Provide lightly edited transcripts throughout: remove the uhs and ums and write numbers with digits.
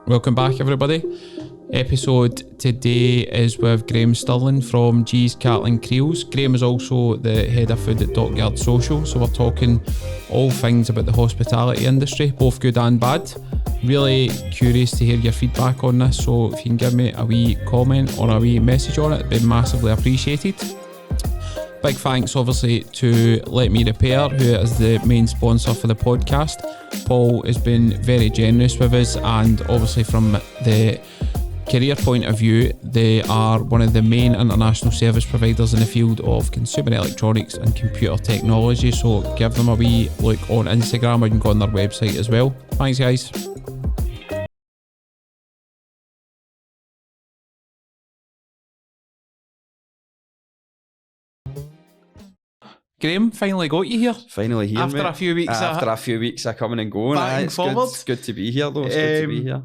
Welcome back, everybody. Episode today is with Graeme Stirling from G's Cattle Creels. Graeme is also the head of food at Dockyard Social, so we're talking all things about the hospitality industry, both good and bad. Really curious to hear your feedback on this, so if you can give me a wee comment or a wee message on it, it'd be massively appreciated. Big thanks obviously to Let Me Repair, who is the main sponsor for the podcast. Paul has been very generous with us, and obviously from the career point of view, they are one of the main international service providers in the field of consumer electronics and computer technology, so give them a wee look on Instagram, or you can go on their website as well. Thanks guys. Graeme, finally got you here. Finally here, after mate. a few weeks. After a few weeks of coming and going. Back and forward. It's good to be here, though. It's good to be here.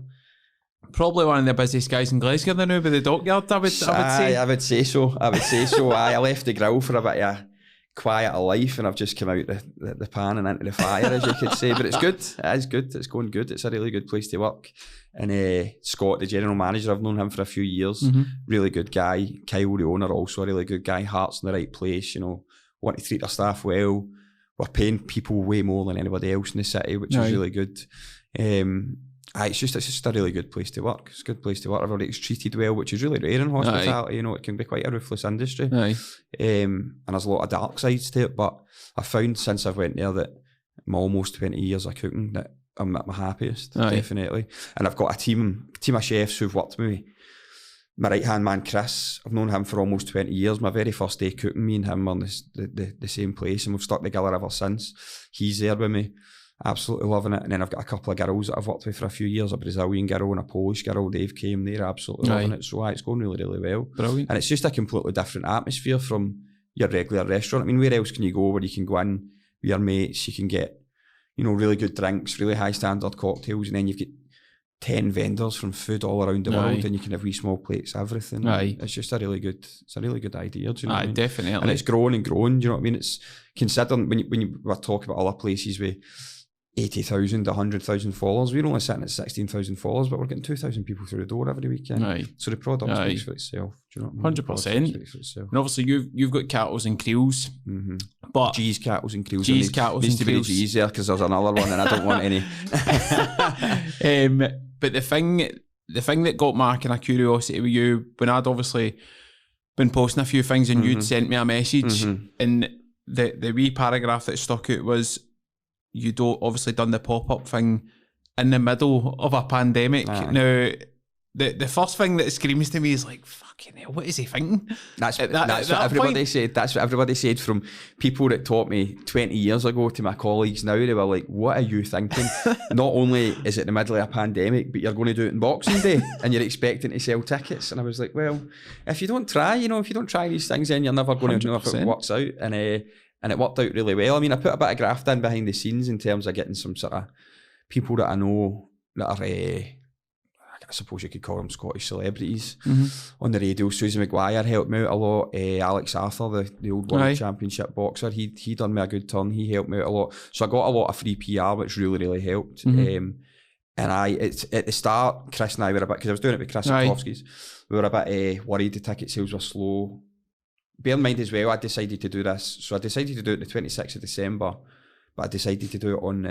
Probably one of the busiest guys in Glasgow now with the Dockyard, I would say. I would say so. I left the grill for a bit of a quieter life, and I've just come out the pan and into the fire, as you could say. But it's good. It is good. It's going good. It's a really good place to work. And Scott, the general manager, I've known him for a few years. Mm-hmm. Really good guy. Kyle, the owner, also a really good guy. Heart's in the right place, you know. Want to treat their staff well. We're paying people way more than anybody else in the city, which is really good. It's just a really good place to work. It's a good place to work. Everybody's treated well, which is really rare in hospitality. You know, it can be quite a ruthless industry. And there's a lot of dark sides to it, but I found since I've went there that in almost 20 years of cooking that I'm at my happiest, definitely. And I've got a team of chefs who've worked with me. My right-hand man, Chris, I've known him for almost 20 years. My very first day cooking, me and him were in the same place, and we've stuck together ever since. He's there with me, absolutely loving it. And then I've got a couple of girls that I've worked with for a few years, a Brazilian girl and a Polish girl. They've came, they're absolutely loving it. So it's going really, really well. Brilliant. And it's just a completely different atmosphere from your regular restaurant. I mean, where else can you go where you can go in with your mates, you can get, you know, really good drinks, really high standard cocktails, and then you've got 10 vendors from food all around the world, and you can have wee small plates, everything. It's just a really good idea. Do you know what I mean? Definitely. And it's growing and growing. Do you know what I mean? It's considering when you were talking about other places with 80,000, 100,000 followers, we're only sitting at 16,000 followers, but we're getting 2,000 people through the door every weekend. So the product speaks for itself. Do you know what I mean? 100%. And obviously you've got Cattles and Creels, but G's Cattles and Creels. G's Cattles needs and to Creels. be the G's there because there's another one and I don't want any. But the thing that got my kind of curiosity with you, when I'd obviously been posting a few things and you'd sent me a message, and the wee paragraph that stuck out was you'd obviously done the pop-up thing in the middle of a pandemic. Now, the first thing that screams to me is like, fucking hell, what is he thinking? That's what everybody said. That's what everybody said, from people that taught me 20 years ago to my colleagues now. They were like, what are you thinking? Not only is it in the middle of a pandemic, but you're going to do it on Boxing Day and you're expecting to sell tickets. And I was like, well, if you don't try these things, then you're never going to know if it works out. And it worked out really well. I mean, I put a bit of graft in behind the scenes in terms of getting some sort of people that I know that are, I suppose you could call them Scottish celebrities on the radio. Susie McGuire helped me out a lot. Alex Arthur, the old World Championship boxer, he done me a good turn. He helped me out a lot. So I got a lot of free PR, which really, really helped. And it's at the start, Chris and I were a bit, because I was doing it with Chris at Kofsky's, we were a bit worried the ticket sales were slow. Bear in mind as well, I decided to do this. So I decided to do it the 26th of December, but I decided to do it on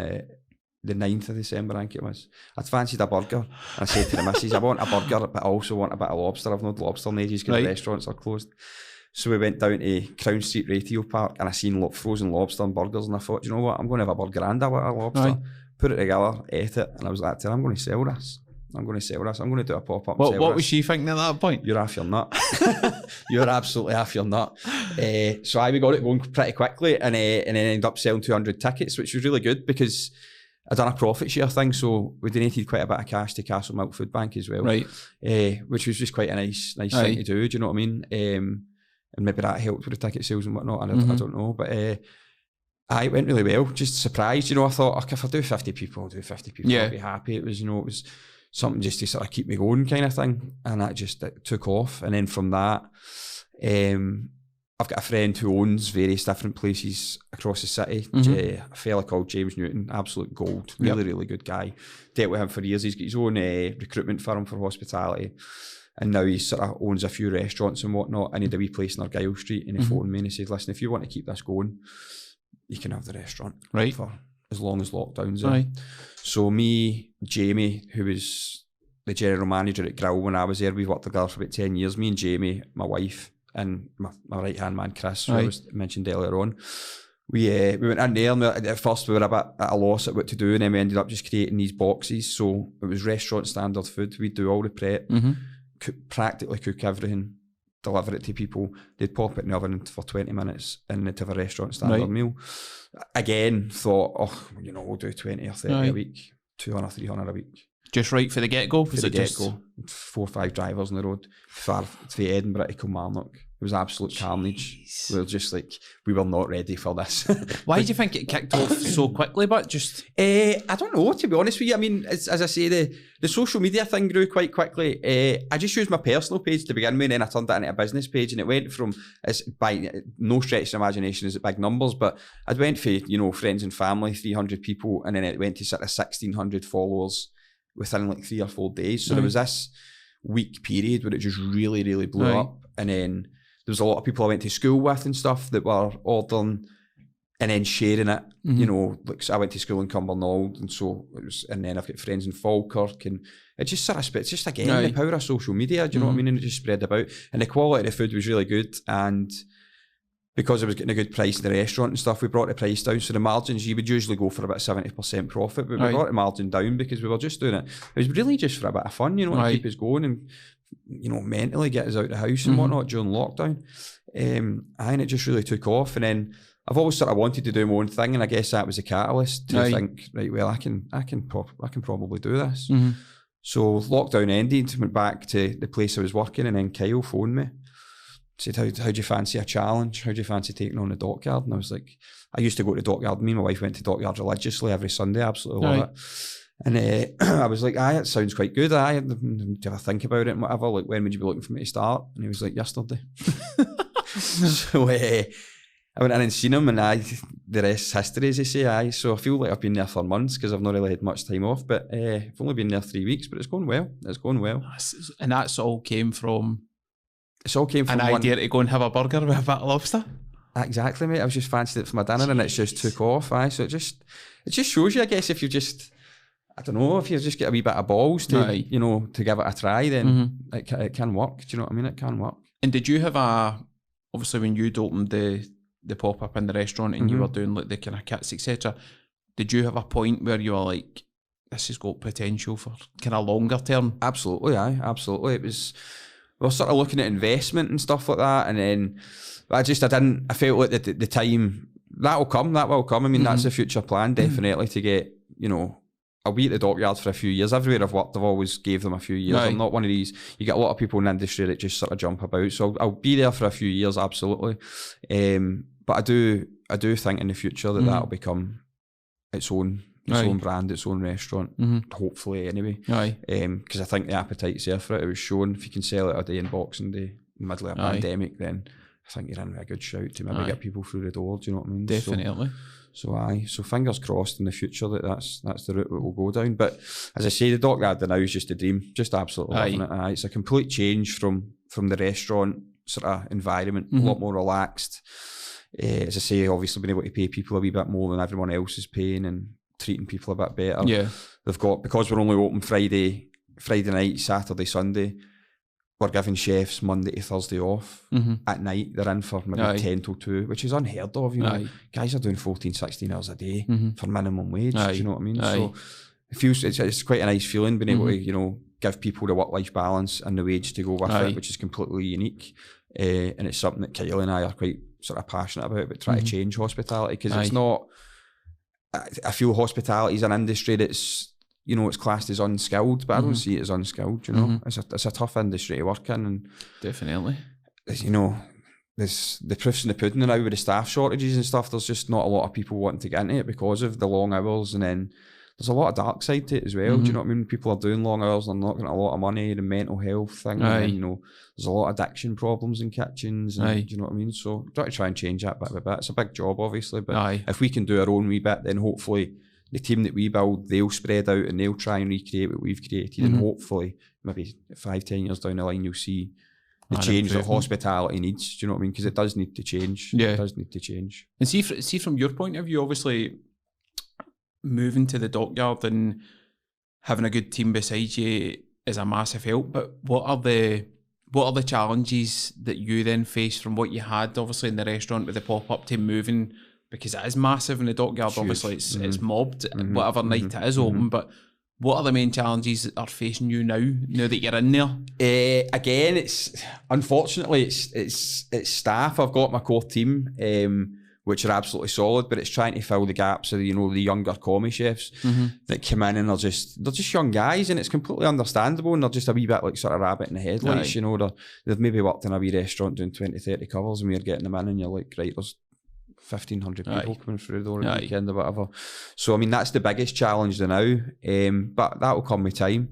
the 9th of December, I think it was. I'd fancied a burger. And I said to the missus, I want a burger, but I also want a bit of lobster. I've not lobster in ages because the restaurants are closed. So we went down to Crown Street Radio Park and I seen frozen lobster and burgers, and I thought, you know what, I'm going to have a burger and a lobster. Put it together, ate it, and I was like, I'm going to sell this. I'm going to do a pop-up. What was she thinking at that point? You're off your nut. You're absolutely off your nut. So we got it going pretty quickly, and then ended up selling 200 tickets, which was really good because I done a profit share thing, so we donated quite a bit of cash to Castle Milk Food Bank as well, which was just quite a nice thing to do. Do you know what I mean? And maybe that helped with the ticket sales and whatnot. I don't know, but it went really well. Just surprised, you know. I thought, if I do 50 people, I'll do 50 people. I'll be happy. It was something just to sort of keep me going, kind of thing. And that just took off. And then from that, I've got a friend who owns various different places across the city. A fella called James Newton, absolute gold, really good guy. Dealt with him for years. He's got his own recruitment firm for hospitality, and now he sort of owns a few restaurants and whatnot. And he had a wee place in Argyle Street, and he phoned me and he said, "Listen, if you want to keep this going, you can have the restaurant for as long as lockdown's there." So me, Jamie, who was the general manager at Grill when I was there, we worked together for about 10 years. Me and Jamie, my wife, and my right-hand man, Chris, who I mentioned earlier on. We went in there, and at first we were a bit at a loss at what to do, and then we ended up just creating these boxes. So it was restaurant standard food. We'd do all the prep, practically cook everything, deliver it to people. They'd pop it in the oven for 20 minutes, and they'd have a restaurant standard meal. Again, thought, we'll do 20 or 30 a week, 200, 300 a week. Just right for the get-go? For the get-go. 4 or 5 drivers on the road, far to Edinburgh to Kilmarnock. It was absolute carnage. We were just like, we were not ready for this. Why do you think it kicked off so quickly? But just I don't know, to be honest with you. I mean, as I say, the social media thing grew quite quickly. I just used my personal page to begin with, and then I turned that into a business page, and it went from, by no stretch of imagination is it big numbers, but I went for, friends and family, 300 people, and then it went to sort of 1,600 followers within like 3 or 4 days. So there was this week period where it just really, really blew up. And then there was a lot of people I went to school with and stuff that were ordering and then sharing it. Like so I went to school in Cumbernauld, and so it was, and then I've got friends in Falkirk, and it just sort of spread. It's just again the power of social media. Do you know what I mean? And it just spread about, and the quality of the food was really good. And because I was getting a good price in the restaurant and stuff, we brought the price down. So the margins, you would usually go for about 70% profit, but we brought the margin down because we were just doing it. It was really just for a bit of fun, to keep us going and, mentally get us out of the house and whatnot during lockdown. And it just really took off. And then I've always sort of wanted to do my own thing, and I guess that was a catalyst to think, right, well, I can probably do this. So lockdown ended, went back to the place I was working, and then Kyle phoned me. Said, how do you fancy a challenge? How do you fancy taking on the Dockyard? And I was like, I used to go to Dockyard. Me and my wife went to Dockyard religiously every Sunday. Absolutely love it. And I was like, it sounds quite good. Do you ever think about it and whatever? Like, when would you be looking for me to start? And he was like, yesterday. So I went in and seen him, and the rest's history, as they say. So I feel like I've been there for months because I've not really had much time off. But I've only been there 3 weeks, but it's going well. And that's all came from... It's all came from an idea to go and have a burger with a bit of lobster. Exactly, mate. I was just fancied it for my dinner, and it just took off. So it just shows you, I guess, if you just, I don't know, if you just get a wee bit of balls to, to give it a try, then it can work. Do you know what I mean? It can work. And did you have obviously when you'd opened the pop up in the restaurant and you were doing like the kind of kits, etc. Did you have a point where you were like, this has got potential for kind of longer term? Absolutely, absolutely. It was. We were sort of looking at investment and stuff like that, and then I felt like the time that will come. I mean, that's a future plan, definitely, to get, I'll be at the Dockyard for a few years. Everywhere I've worked, I've always gave them a few years. I'm not one of these, you get a lot of people in the industry that just sort of jump about. So I'll be there for a few years, absolutely. But I do think in the future that that'll become its own brand, its own restaurant, hopefully anyway. Because I think the appetite's there for it. It was shown, if you can sell it a day in Boxing Day in the middle of a pandemic, then I think you're in a good shout to maybe get people through the door. Do you know what I mean? Definitely. So fingers crossed in the future that's the route that we'll go down. But as I say, the Dockyard now is just a dream, just absolutely loving it. It's a complete change from the restaurant sort of environment, a lot more relaxed. As I say, obviously being able to pay people a wee bit more than everyone else is paying, and treating people a bit better. They've got, because we're only open Friday night, Saturday, Sunday, we're giving chefs Monday to Thursday off at night. They're in for maybe 10 till 2, which is unheard of. Guys are doing 14, 16 hours a day for minimum wage. Do you know what I mean? So it feels it's quite a nice feeling being able to give people the work-life balance and the wage to go with it, which is completely unique. And it's something that Kyle and I are quite sort of passionate about trying to change hospitality, because it's not. I feel hospitality is an industry that's, it's classed as unskilled, but I don't see it as unskilled, It's a tough industry to work in. And definitely. There's the proof's in the pudding now with the staff shortages and stuff. There's just not a lot of people wanting to get into it because of the long hours, and then there's a lot of dark side to it as well. Do you know what I mean? People are doing long hours, they're not getting a lot of money, the mental health thing, and then, you know, there's a lot of addiction problems in kitchens, and do you know what I mean? So we've got to try and change that bit by bit. It's a big job, obviously, but if we can do our own wee bit, then hopefully the team that we build, they'll spread out and they'll try and recreate what we've created, and hopefully maybe 5-10 years down the line you'll see the change that hospitality needs. Do you know what I mean? Because it does need to change. Yeah, it does need to change. And see from your point of view, obviously moving to the Dockyard and having a good team beside you is a massive help. But what are the challenges that you then face from what you had obviously in the restaurant with the pop-up team moving? Because it is massive in the Dockyard. Obviously it's mobbed whatever night it is open, but what are the main challenges that are facing you now that you're in there? Again, it's unfortunately it's staff. I've got my core team, which are absolutely solid, but it's trying to fill the gaps of, you know, the younger commie chefs that come in and they're just young guys, and it's completely understandable, and they're just a wee bit like sort of rabbit in the headlights, you know. They've maybe worked in a wee restaurant doing 20-30 covers, and we're getting them in and you're like, right, there's 1,500 people coming through the door at the weekend or whatever. So I mean, that's the biggest challenge now, but that will come with time,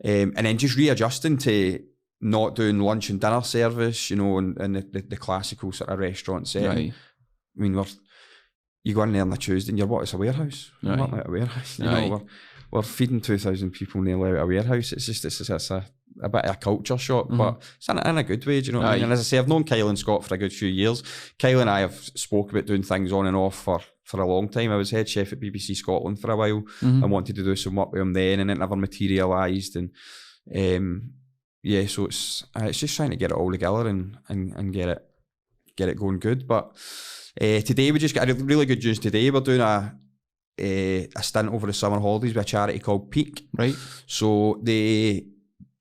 and then just readjusting to not doing lunch and dinner service, you know, and the classical sort of restaurant setting. I mean, you go in there on a Tuesday and you're what? It's a warehouse. We're not like a warehouse. You know, we're feeding 2,000 people nearly out of a warehouse. It's a bit of a culture shock, but it's in a good way, do you know what I mean? And as I say, I've known Kyle and Scott for a good few years. Kyle and I have spoke about doing things on and off for a long time. I was head chef at BBC Scotland for a while and wanted to do some work with him then, and it never materialised. And so it's just trying to get it all together and get it going good. But today we just got a really good news today. We're doing a stint over the summer holidays with a charity called Peak. Right. So they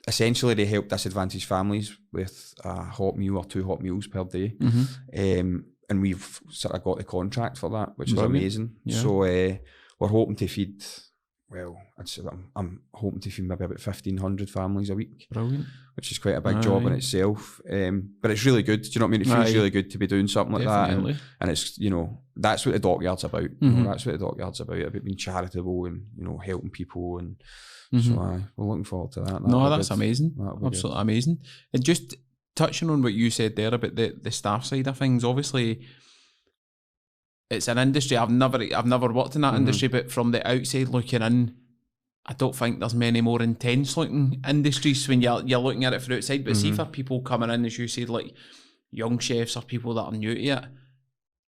help disadvantaged families with a hot meal or 2 hot meals per day. And we've sort of got the contract for that, which is amazing. Yeah. So we're hoping to feed, I'm hoping to feed maybe about 1,500 families a week. Brilliant. Which is quite a big job in itself. But it's really good. Do you know what I mean? It feels really good to be doing something like that. And it's, you know, that's what the Dockyard's about. You know, that's what the Dockyard's about being charitable and, you know, helping people. And so we're looking forward to that. That's amazing. Absolutely amazing. And just touching on what you said there about the staff side of things, obviously it's an industry, I've never worked in that industry, but from the outside looking in, I don't think there's many more intense looking industries when you're looking at it from outside. But see, for people coming in, as you said, like young chefs or people that are new to it,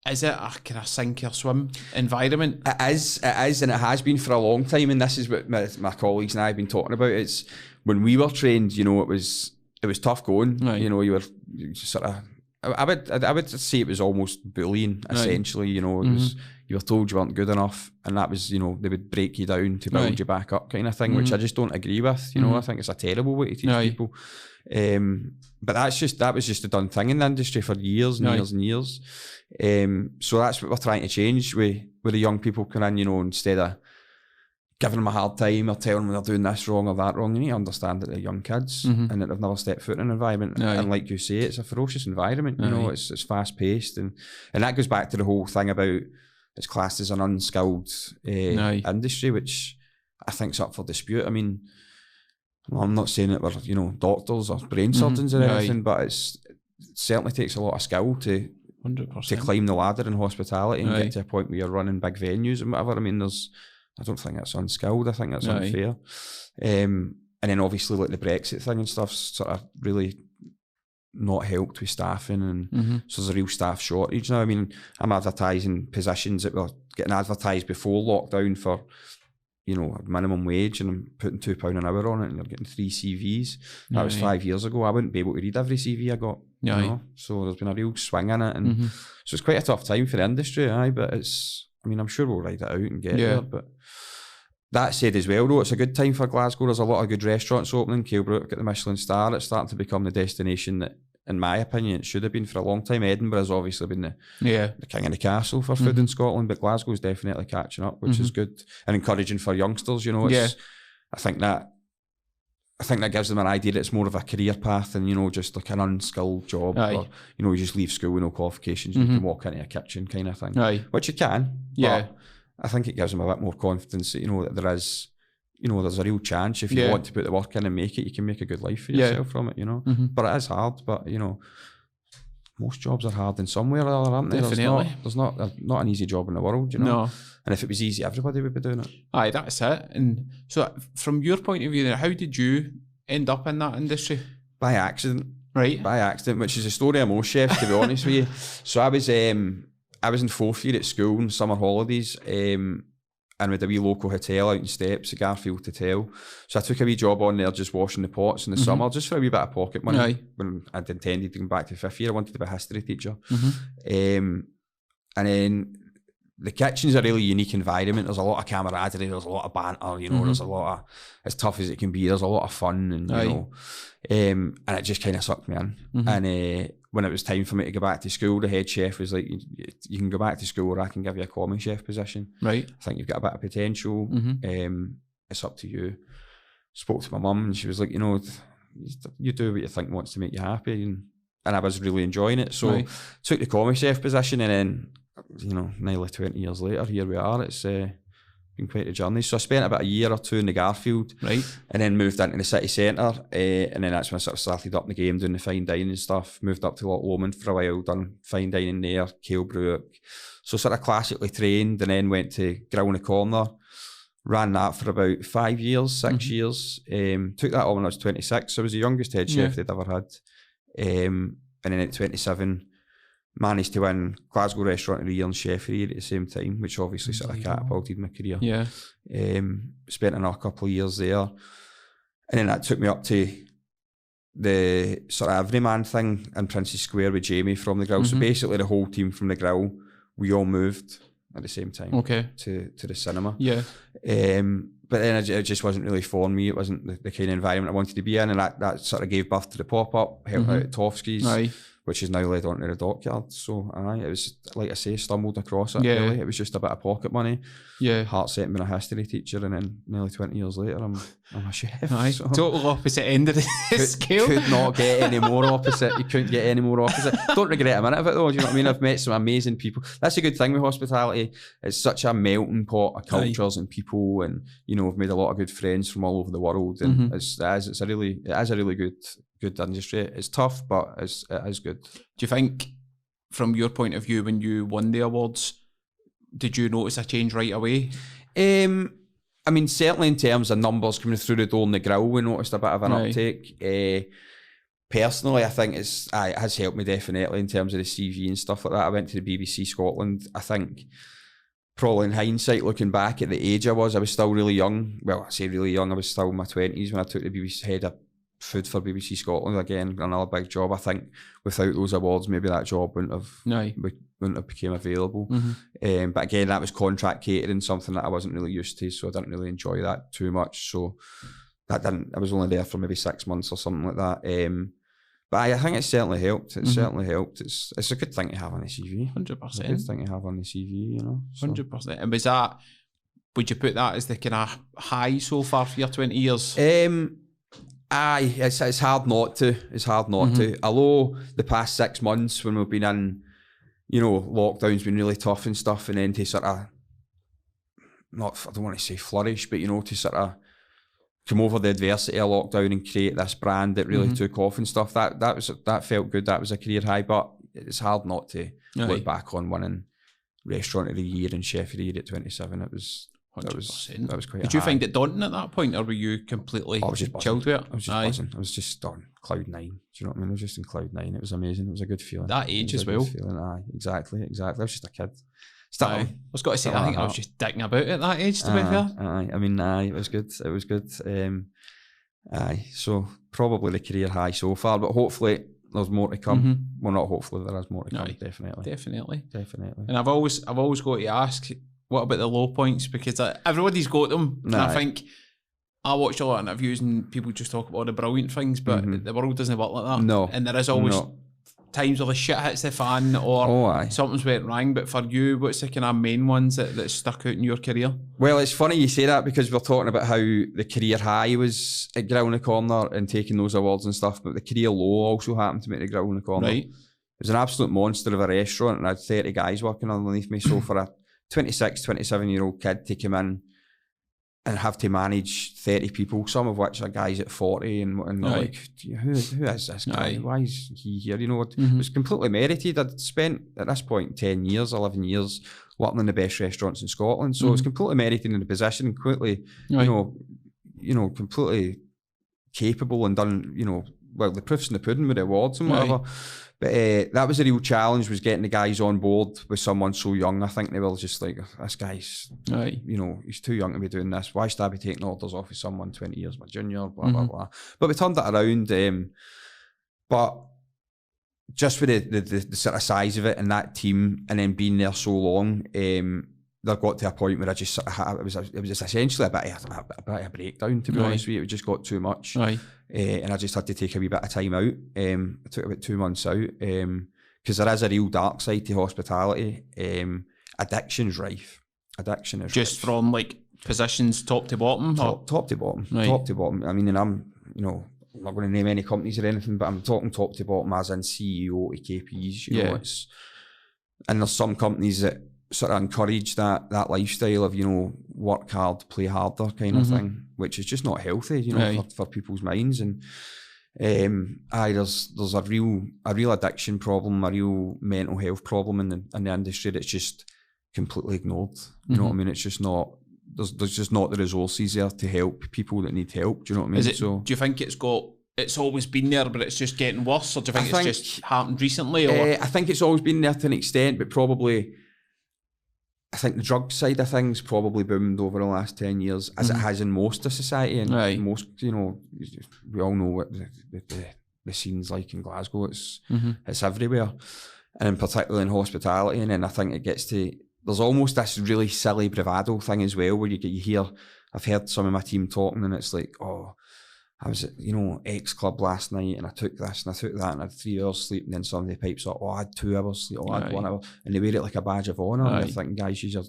is it a kind of sink or swim environment? It is, and it has been for a long time. And this is what my colleagues and I have been talking about. It's when we were trained, you know, it was tough going. You know, you were sort of, I would say it was almost bullying, essentially. You know, it was, you were told you weren't good enough, and that was, you know, they would break you down to build you back up, kind of thing, which I just don't agree with. You know, I think it's a terrible way to teach people. But that was just a done thing in the industry for years and years and years. So that's what we're trying to change with the young people coming in. You know, instead of giving them a hard time or telling them they're doing this wrong or that wrong, you need to understand that they're young kids and that they've never stepped foot in an environment. And like you say, it's a ferocious environment. You know, it's fast paced, and that goes back to the whole thing about it's classed as an unskilled industry, which I think's up for dispute. I mean, I'm not saying that we're, you know, doctors or brain surgeons or anything, but it certainly takes a lot of skill to 100%. To climb the ladder in hospitality and get to a point where you're running big venues and whatever. I mean, I don't think that's unskilled. I think that's unfair. And then obviously like the Brexit thing and stuff sort of really not helped with staffing, and so there's a real staff shortage now. I mean, I'm advertising positions that were getting advertised before lockdown for, you know, minimum wage, and I'm putting £2 an hour on it, and they're getting 3 CVs. That was 5 years ago. I wouldn't be able to read every CV I got. You know? So there's been a real swing in it, and so it's quite a tough time for the industry. But I'm sure we'll ride it out and get there. But that said as well, though, it's a good time for Glasgow. There's a lot of good restaurants opening. Kilbrook got the Michelin star. It's starting to become the destination that, in my opinion, it should have been for a long time. Edinburgh has obviously been the king of the castle for food in Scotland, but Glasgow's definitely catching up, which is good and encouraging for youngsters. You know, I think that gives them an idea that it's more of a career path than, you know, just like an unskilled job, or, you know, you just leave school with no qualifications and you can walk into a kitchen kind of thing, which you can. But I think it gives them a bit more confidence that, that there is, there's a real chance if you want to put the work in and make it, you can make a good life for yourself from it, Mm-hmm. But it is hard, but, most jobs are hard in somewhere or other, aren't they? Definitely. There's not an easy job in the world, No. And if it was easy, everybody would be doing it. Aye, that's it. And so from your point of view, how did you end up in that industry? By accident. Right. By accident, which is the story of most chefs, to be honest with you. So I was in 4th year at school in summer holidays, and we had a wee local hotel out in Steps, the Garfield Hotel. So I took a wee job on there just washing the pots in the summer, just for a wee bit of pocket money. Aye. When I'd intended to come back to 5th year, I wanted to be a history teacher. Mm-hmm. And then the kitchen's a really unique environment. There's a lot of camaraderie, there's a lot of banter, there's a lot of, as tough as it can be, there's a lot of fun, and and it just kind of sucked me in. And when it was time for me to go back to school, the head chef was like, you can go back to school or I can give you a common chef position. Right. I think you've got a bit of potential. It's up to you. Spoke to my mum and she was like, you do what you think wants to make you happy. And I was really enjoying it. So took the common chef position, and then, nearly 20 years later, here we are. It's been quite a journey. So I spent about a year or two in the Garfield, right, and then moved into the city centre, and then that's when I sort of started up in the game, doing the fine dining stuff. Moved up to Loch Lomond for a while, done fine dining there, Kilbrook. So sort of classically trained, and then went to Grill in the Corner. Ran that for about 5 years, 6 years. Took that on when I was 26. So I was the youngest head chef they'd ever had. And then at 27, managed to win Glasgow Restaurant of the Year and Chef of the Year at the same time, which obviously sort of catapulted my career. Yeah. Spent another couple of years there. And then that took me up to the sort of everyman thing in Princess Square with Jamie from the Grill. So basically the whole team from the Grill, we all moved at the same time to the cinema. Yeah. But then it just wasn't really for me. It wasn't the kind of environment I wanted to be in, and that sort of gave birth to the pop-up, helped out at Tofsky's, which is now led on to the Dockyard. So it was, like I say, stumbled across it. Yeah. Really. It was just a bit of pocket money. Yeah. Heart set being a history teacher, and then nearly 20 years later, I'm a chef. Aye. So. Total opposite end of the scale. Could not get any more opposite. You couldn't get any more opposite. Don't regret a minute of it though. Do you know what I mean? I've met some amazing people. That's a good thing with hospitality. It's such a melting pot of cultures and people, and we've made a lot of good friends from all over the world. And it is a really good industry. It's tough, but it is good. Do you think, from your point of view, when you won the awards, did you notice a change right away? I mean, certainly in terms of numbers coming through the door in the Grill, we noticed a bit of an uptake. Personally, I think it has helped me definitely in terms of the CV and stuff like that. I went to the BBC Scotland. I think probably in hindsight, looking back at the age I was still really young. Well, I say really young, I was still in my 20s when I took the BBC head of food for BBC Scotland. Again, another big job. I think without those awards, maybe that job wouldn't have became available. But again, that was contract catering, something that I wasn't really used to, so I didn't really enjoy that too much. So I was only there for maybe 6 months or something like that. But I think it certainly helped. Certainly helped. It's a good thing to have on the CV. 100%. It's a good thing to have on the CV, So. 100%. And would you put that as the kind of high so far for your 20 years? Aye, it's hard not to. It's hard not to. Although the past 6 months when we've been in, lockdown's been really tough and stuff, and then to sort of, I don't want to say flourish, but to sort of come over the adversity of lockdown and create this brand that really took off and stuff. That felt good. That was a career high, but it's hard not to look back on winning Restaurant of the Year and Chef of the Year at 27. That was quite. Did you find it daunting at that point, or were you completely chilled with it? I was just buzzing. I was just on cloud 9. Do you know what I mean? I was just in cloud 9. It was amazing. It was a good feeling. That age as well. Aye, exactly. I was just a kid. I was got to say, I think I was just dicking about at that age, to be fair. Aye, I mean, it was good. It was good. So probably the career high so far, but hopefully there's more to come. Well, not hopefully, there is more to come. Definitely. And I've always got to ask, what about the low points? Because everybody's got them. And I think I watch a lot of interviews and people just talk about all the brilliant things, but the world doesn't work like that. No. And there is always times where the shit hits the fan or something's went wrong. But for you, what's the kind of main ones that stuck out in your career? Well, it's funny you say that, because we're talking about how the career high was at Grill in the Corner and taking those awards and stuff, but the career low also happened to me at the Grill in the Corner. Right. It was an absolute monster of a restaurant, and I had 30 guys working underneath me. So for a 26, 27-year-old kid to come in and have to manage 30 people, some of which are guys at 40, and they're like, who is this guy? Why is he here? You know, it was completely merited. I'd spent, at this point, 10 years, 11 years working in the best restaurants in Scotland, so it's completely merited in the position, completely, you know, completely capable and done, you know, well, the proof's in the pudding with the awards and whatever. But that was a real challenge, was getting the guys on board with someone so young. I think they were just like, this guy's, you know, he's too young to be doing this. Why should I be taking orders off of someone 20 years my junior, blah, blah, blah. But we turned it around. But just with the sort of size of it and that team, and then being there so long, there got to a point where I just sort of it was essentially a bit of a breakdown, to be honest with you. It just got too much. And I just had to take a wee bit of time out. I took about 2 months out because there is a real dark side to hospitality. Addiction's rife. Addiction is just rife. From like positions top to bottom? Top to bottom. Top to bottom. I mean, and I'm, you know, I'm not going to name any companies or anything, but I'm talking top to bottom as in CEO to KPs. You know, and there's some companies that sort of encourage that lifestyle of, you know, work hard, play harder kind of thing, which is just not healthy, you know, for people's minds. And there's a real addiction problem, a real mental health problem in the industry that's just completely ignored. You know what I mean? It's just not, there's just not the resources there to help people that need help. Do you know what I mean? Do you think it's always been there, but it's just getting worse, or do you think it's just happened recently? Or? I think it's always been there to an extent, but probably, I think the drug side of things probably boomed over the last 10 years, as it has in most of society. And most, you know, we all know what the scene's like in Glasgow. It's everywhere, and particularly in hospitality. And then I think it gets to, there's almost this really silly bravado thing as well, where you hear, I've heard some of my team talking, and it's like, oh, I was at, you know, X club last night, and I took this and I took that, and I had 3 hours sleep, and then somebody pipes up, oh, I had 2 hours sleep, oh, I had 1 hour, and they wear it like a badge of honour. And you're thinking, guys, you're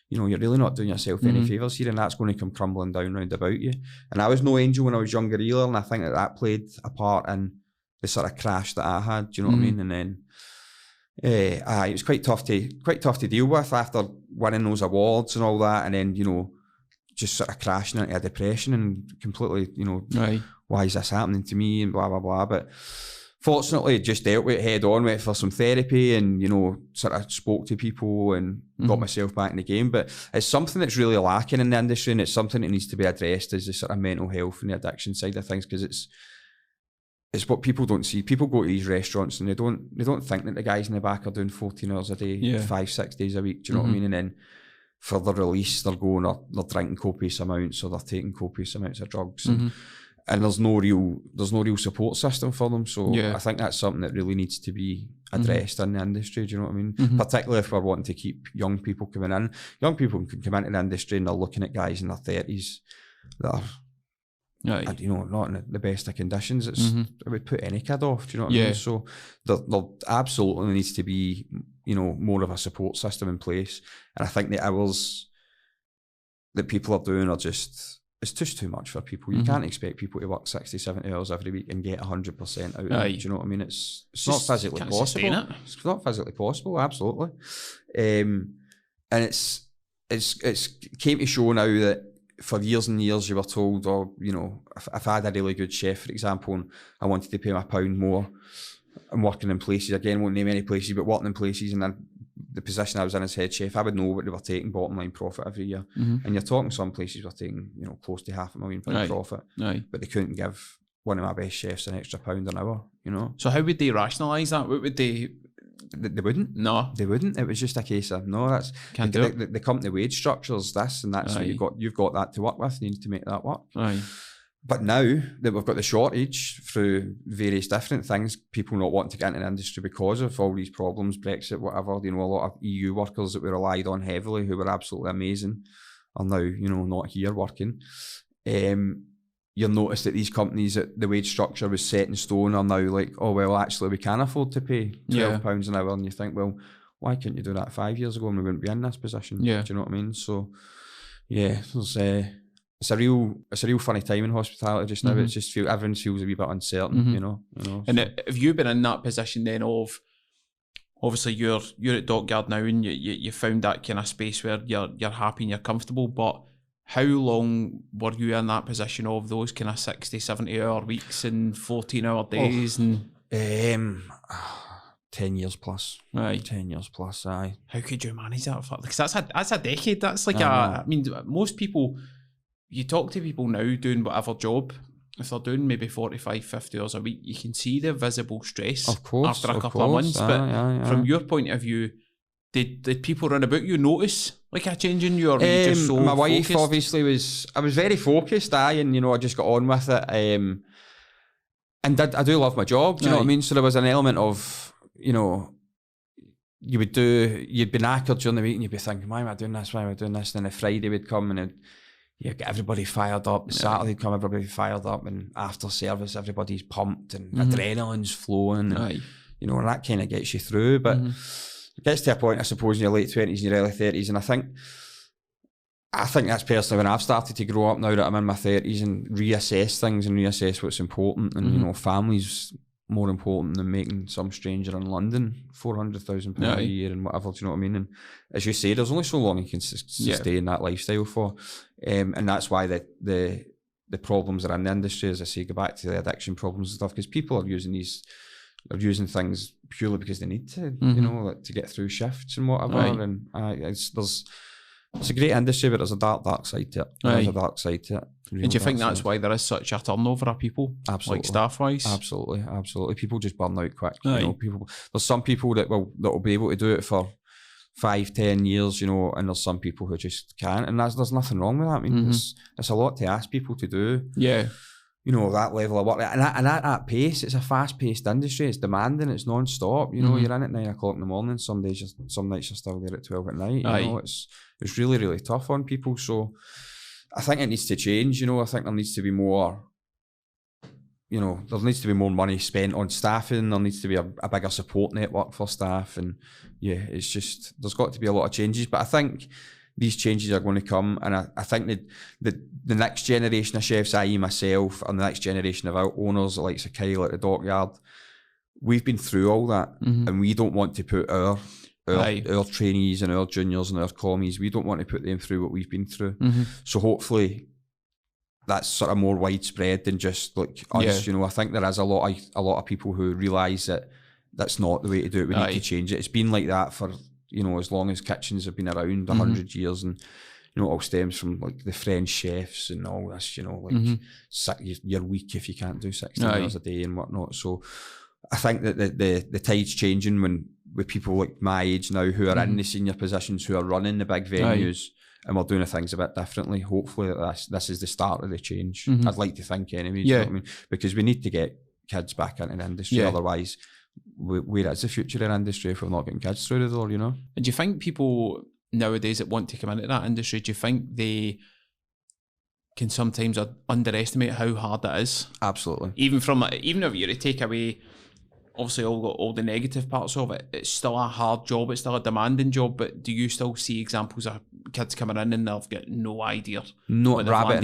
really not doing yourself any favours here, and that's going to come crumbling down round about you. And I was no angel when I was younger either, and I think that played a part in the sort of crash that I had. Do you know what I mean? And then it was quite tough to deal with after winning those awards and all that, and then, you know, just sort of crashing into a depression and completely, you know, why is this happening to me and blah, blah, blah. But fortunately, just dealt with it head on, went for some therapy and, you know, sort of spoke to people and got myself back in the game. But it's something that's really lacking in the industry, and it's something that needs to be addressed, is the sort of mental health and the addiction side of things, because it's what people don't see. People go to these restaurants and they don't think that the guys in the back are doing 14 hours a day, 5-6 days a week. Do you know what I mean? And then for the release, they're drinking copious amounts, or they're taking copious amounts of drugs, and there's no real support system for them. So I think that's something that really needs to be addressed in the industry. Do you know what I mean? Particularly if we're wanting to keep young people coming in. Young people can come into the industry and they're looking at guys in their 30s that are, and, you know, not in the best of conditions. It would put any kid off. Do you know what I mean? So there absolutely needs to be, you know, more of a support system in place. And I think the hours that people are doing are just, it's just too much for people. You can't expect people to work 60, 70 hours every week and get 100% out of it. Do you know what I mean? It's not physically possible. It's not physically possible, absolutely. And it's came to show now that for years and years you were told, or, you know, if I had a really good chef, for example, and I wanted to pay my £1 more, I'm working in places, again, won't name any places, but working in places, and then the position I was in as head chef, I would know what they were taking bottom line profit every year. And you're talking some places were taking, you know, close to £500,000 profit, but they couldn't give one of my best chefs an extra £1 an hour, you know. So how would they rationalise that? What would they... They wouldn't. No, they wouldn't. It was just a case of, no, that's can't do it. The company wage structures this, and that's what you've got that to work with. You need to make that work. But now that we've got the shortage through various different things, people not wanting to get into the industry because of all these problems, Brexit, whatever, you know, a lot of EU workers that we relied on heavily, who were absolutely amazing, are now, you know, not here working. You'll notice that these companies, that the wage structure was set in stone, are now like, oh, well, actually, we can afford to pay £12 an hour. And you think, well, why couldn't you do that 5 years ago and we wouldn't be in this position? Do you know what I mean? So, it's a real funny time in hospitality just now. It's just everyone feels a wee bit uncertain, you know. And have you been in that position then of, obviously you're at Dockyard now, and you found that kind of space where you're happy and you're comfortable, but how long were you in that position of those kind of 60, 70 hour weeks and 14-hour days? 10 years plus. Aye. 10 years plus, aye. How could you manage that? Because that's a decade. That's like I mean, most people, you talk to people now doing whatever job, if they're doing maybe 45, 50 hours a week, you can see the visible stress after a couple of months. But from your point of view, did people around about you notice like a change in you, or were you just so my wife focused? obviously was, I was very focused, and I just got on with it. And I do love my job, do you know what I mean? So there was an element of, you'd be knackered during the week and you'd be thinking, why am I doing this? And then the Friday would come and you'd get everybody fired up. The Saturday would come, everybody fired up, and after service, everybody's pumped and adrenaline's flowing. And, and that kind of gets you through. But it gets to a point, I suppose, in your late 20s and your early 30s. And I think that's personally when I've started to grow up now that I'm in my 30s and reassess things and reassess what's important. And, family's more important than making some stranger in London £400,000 a year and whatever, do you know what I mean? And as you say, there's only so long you can sustain that lifestyle for. And that's why the problems that are in the industry, as I say, go back to the addiction problems and stuff, because people are using things purely because they need to, like, to get through shifts and whatever. And it's a great industry, but there's a dark side to it. There's a dark side to it. And do you think that's why there is such a turnover of people? Absolutely. Like staff-wise? Absolutely. People just burn out quick. There's some people that will be able to do it for 5-10 years, and there's some people who just can't. And there's nothing wrong with that. I mean, it's a lot to ask people to do. Yeah. That level of work. And at that pace, it's a fast-paced industry. It's demanding. It's non-stop. You're in at 9 o'clock in the morning. Some nights you're still there at 12 at night. It's really, really tough on people. So I think it needs to change. I think there needs to be more, there needs to be more money spent on staffing. There needs to be a bigger support network for staff. And it's just, there's got to be a lot of changes. But I think these changes are going to come, and I think that the next generation of chefs, i.e. myself, and the next generation of our owners like Kyle at the Dockyard, we've been through all that, and we don't want to put our trainees and our juniors and our commies, we don't want to put them through what we've been through. So hopefully that's sort of more widespread than just like us. I think there is a lot of people who realise that that's not the way to do it. We need to change it. It's been like that for as long as kitchens have been around 100 years, and it all stems from like the French chefs and all this, you're weak if you can't do 16 hours a day and whatnot. So I think that the tide's changing with people like my age now who are in the senior positions, who are running the big venues, and we're doing things a bit differently. Hopefully this is the start of the change. I'd like to think anyway, you know what I mean? Because we need to get kids back into the industry, otherwise where is the future in industry if we're not getting kids through the door, And do you think people nowadays that want to come into that industry, do you think they can sometimes underestimate how hard it is? Absolutely. Even if you were to take away obviously all the negative parts of it, it's still a hard job, it's still a demanding job, but do you still see examples of kids coming in and they've got no idea? No, rabbit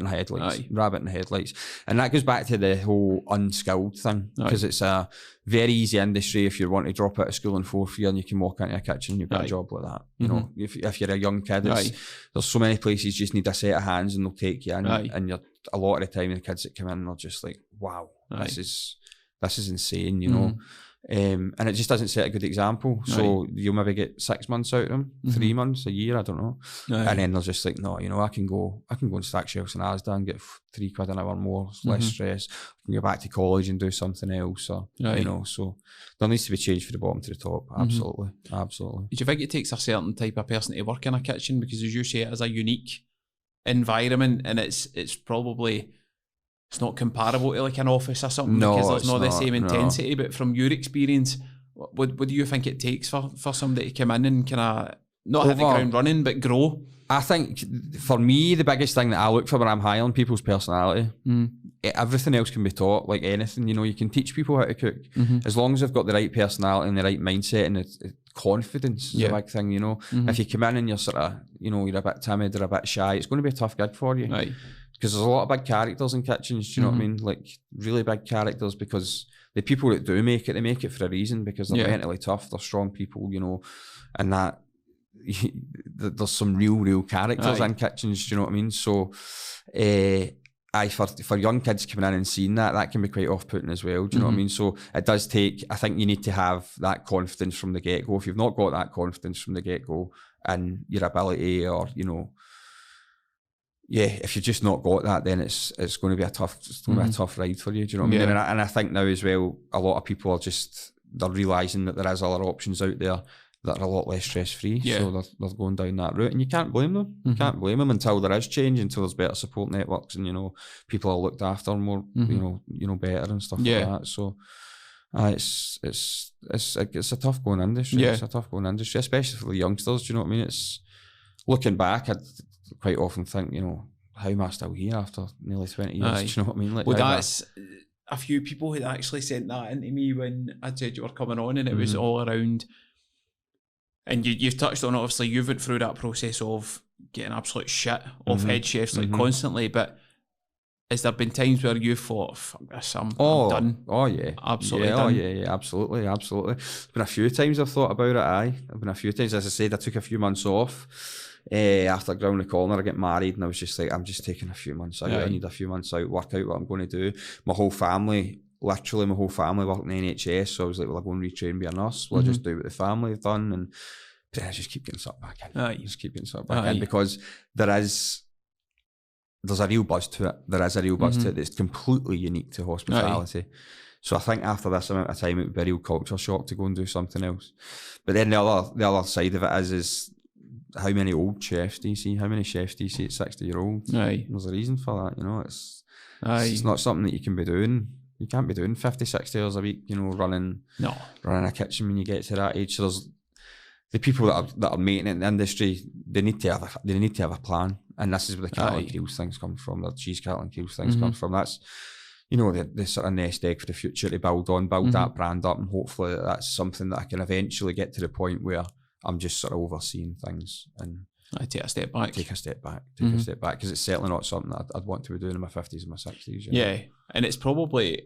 in headlights. And that goes back to the whole unskilled thing, because it's a very easy industry if you want to drop out of school in 4th year and you can walk into a kitchen and you've got a job like that. If you're a young kid, there's so many places you just need a set of hands and they'll take you in, and you're a lot of the time the kids that come in are just like, wow, this is insane, and it just doesn't set a good example. So you'll maybe get 6 months out of them, 3 months, a year, I don't know. And then they're just like, no, I can go and stack shelves in Asda and get £3 an hour more, less stress. I can go back to college and do something else, or so there needs to be change from the bottom to the top. Absolutely. Do you think it takes a certain type of person to work in a kitchen? Because as you say, it is a unique environment, and it's probably, it's not comparable to like an office or something, because there's not the same intensity. But from your experience, what do you think it takes for somebody to come in and kind of not hit the ground running, but grow? I think for me, the biggest thing that I look for when I'm hiring people is personality. Everything else can be taught, like anything. You can teach people how to cook, as long as they've got the right personality and the right mindset, and confidence is a big thing. If you come in and you're sort of, you're a bit timid or a bit shy, it's going to be a tough gig for you. Because there's a lot of big characters in kitchens, do you know what I mean? Like, really big characters, because the people that do make it, they make it for a reason, because they're mentally tough, they're strong people, you know, and that there's some real characters in kitchens, do you know what I mean? So, for young kids coming in and seeing that can be quite off-putting as well, do you know what I mean? So it does take, I think you need to have that confidence from the get-go. If you've not got that confidence from the get-go in your ability, or, you know, if you've just not got that, then it's going to be a tough ride for you. Do you know what I mean? And I think now as well, a lot of people are they're realising that there is other options out there that are a lot less stress free. So they're going down that route, and you can't blame them. You can't blame them until there is change, until there's better support networks, and, you know, people are looked after more, you know, better and stuff like that. So it's a tough going industry. It's a tough going industry, especially for the youngsters. Do you know what I mean? It's looking back, I'd quite often think, you know, how am I still here after nearly 20 years? Do you know what I mean? Like, well, that's a few people had actually sent that into me when I said you were coming on, and it was all around. And you've touched on, obviously, you went through that process of getting absolute shit off head chefs like constantly, but has there been times where you thought, fuck this, I'm done? Oh yeah. Absolutely done. Oh yeah, absolutely. There's been a few times I've thought about it, There've been a few times, as I said, I took a few months off. After Ground the Corner, I get married, and I was just like, I'm just taking a few months out. I need a few months out, work out what I'm going to do. My whole family work in the NHS, so I was like, well, I'll go and retrain and be a nurse. Well, I just do what the family have done, and then I just keep getting sucked back in. Just keep getting sucked back in, because there's a real buzz to it. There is a real buzz to it that's completely unique to hospitality. So I think after this amount of time, it would be a real culture shock to go and do something else. But then the other side of it is how many old chefs do you see? How many chefs do you see at 60-year-olds? There's a reason for that, you know. It's not something that you can be doing. You can't be doing 50, 60 hours a week, you know, running a kitchen when you get to that age. So there's the people that are making it in the industry, they need to have a plan. And this is where the Cattle and Creels things come from, the cheese Cattle and Creels things come from. That's, you know, the sort of nest egg for the future to build that brand up, and hopefully that's something that I can eventually get to the point where I'm just sort of overseeing things and I take a step back, because it's certainly not something that I'd want to be doing in my 50s and my 60s. And it's probably,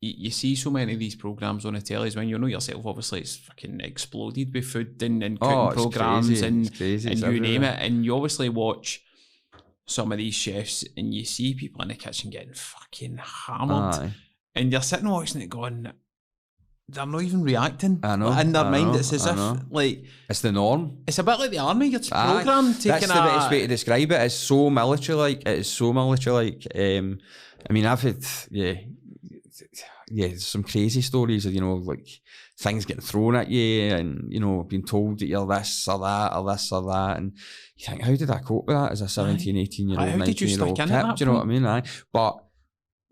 you see so many of these programs on the tellies, when you know yourself, obviously it's fucking exploded with food and cooking programs and you name it, and you obviously watch some of these chefs and you see people in the kitchen getting fucking hammered, and you're sitting watching it going, they're not even reacting. I know. In their mind, it's as if, like, it's the norm. It's a bit like the army. It's programmed. That's the best way to describe it. It's so military-like. I mean, I've had, some crazy stories of, you know, like, things getting thrown at you and, you know, being told that you're this or that. And you think, how did I cope with that as a 17, 18-year-old, 19-year-old kid? Do you know what I mean? But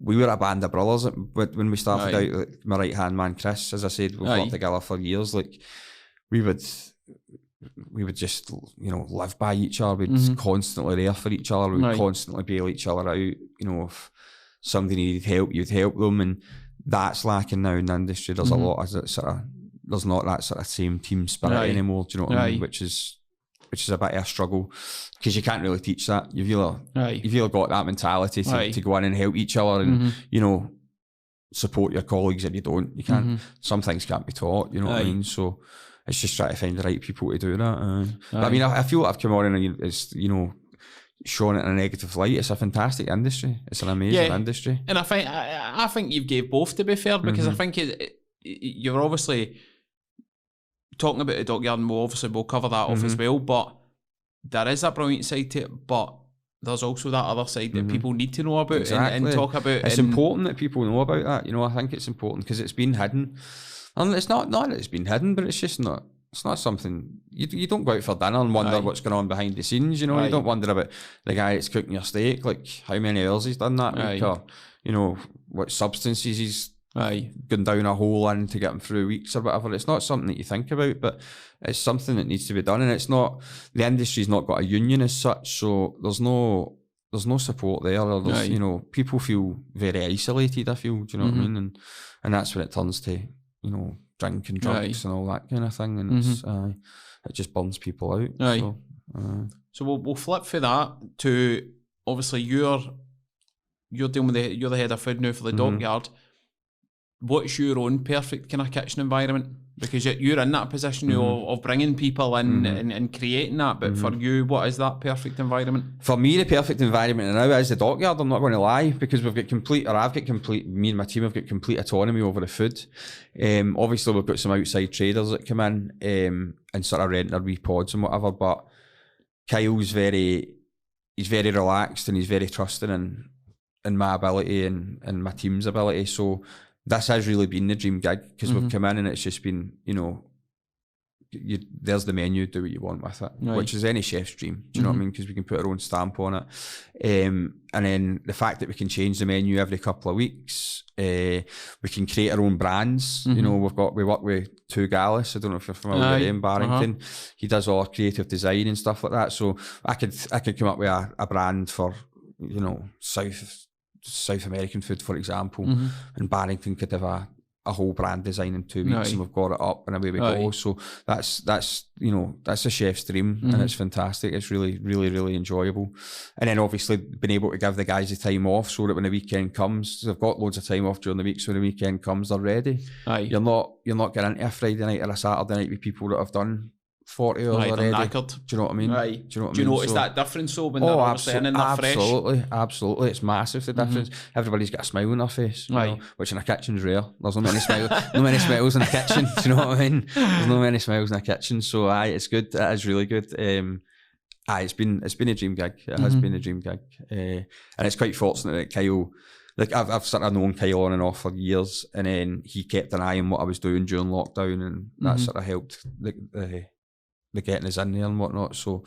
we were a band of brothers when we started out. Like, my right hand man Chris, as I said, we've worked together for years. Like, we would just, you know, live by each other. We'd constantly there for each other. We'd constantly bail each other out. You know, if somebody needed help, you'd help them, and that's lacking now in the industry. There's a lot of there's not that sort of same team spirit anymore. Do you know what I mean? Which is a bit of a struggle, because you can't really teach that. You've either got that mentality to go in and help each other and, you know, support your colleagues, and you don't. You can't. Some things can't be taught, you know what I mean? So it's just trying to find the right people to do that. But I mean, I feel like I've come on and it's, you know, shown it in a negative light. It's a fantastic industry. It's an amazing industry. And I think you've gave both, to be fair, because I think you're obviously talking about the Dockyard, and we'll cover that off as well, but there is a brilliant side to it, but there's also that other side that people need to know about and talk about. It's important that people know about that, you know. I think it's important because it's been hidden, and it's not that it's been hidden, but it's just not. It's not something you don't go out for dinner and wonder what's going on behind the scenes. You know, you don't wonder about the guy that's cooking your steak, like how many hours he's done that week, or, you know, what substances he's gone down a hole in to get him through weeks or whatever. It's not something that you think about, but it's something that needs to be done. And it's not, the industry's not got a union as such, so there's no support there. Or there's, you know, people feel very isolated, I feel, do you know what I mean? And that's when it turns to, you know, drink and drugs and all that kind of thing, and it's, it just burns people out. So we'll flip for that to obviously you're dealing with you're the head of food now for the Dockyard. What's your own perfect kind of kitchen environment? Because you're in that position of bringing people in and creating that, but for you, what is that perfect environment? For me, the perfect environment now is the Dockyard, I'm not going to lie, because I've got complete, me and my team have got complete autonomy over the food. Obviously we've got some outside traders that come in and sort of rent their wee pods and whatever, but Kyle's he's very relaxed and he's very trusting in my ability and my team's ability, so this has really been the dream gig, because we've come in and it's just been, there's the menu, do what you want with it, which is any chef's dream, do you know what I mean? Because we can put our own stamp on it. And then the fact that we can change the menu every couple of weeks, we can create our own brands. We work with Two Gallus, I don't know if you're familiar with him, Barrington. He does all our creative design and stuff like that. So I could come up with a brand for, South American food, for example, and Barrington could have a whole brand design in 2 weeks, and we've got it up and away we go. So that's a chef's dream, and it's fantastic. It's really, really, really enjoyable. And then obviously being able to give the guys the time off so that when the weekend comes, they've got loads of time off during the week, so when the weekend comes, they're ready. You're not getting into a Friday night or a Saturday night with people that have done 40 hours already. Do you know what I mean? Do you notice that difference though when they're obviously in and they're fresh? Absolutely. It's massive, the difference. Everybody's got a smile on their face, which in a kitchen's rare. There's no many smiles in a kitchen. Do you know what I mean? There's no many smiles in a kitchen. So it's good. It is really good. It's been a dream gig. It has been a dream gig. And it's quite fortunate that Kyle, like I've sort of known Kyle on and off for years, and then he kept an eye on what I was doing during lockdown, and that sort of helped the getting us in there and whatnot. So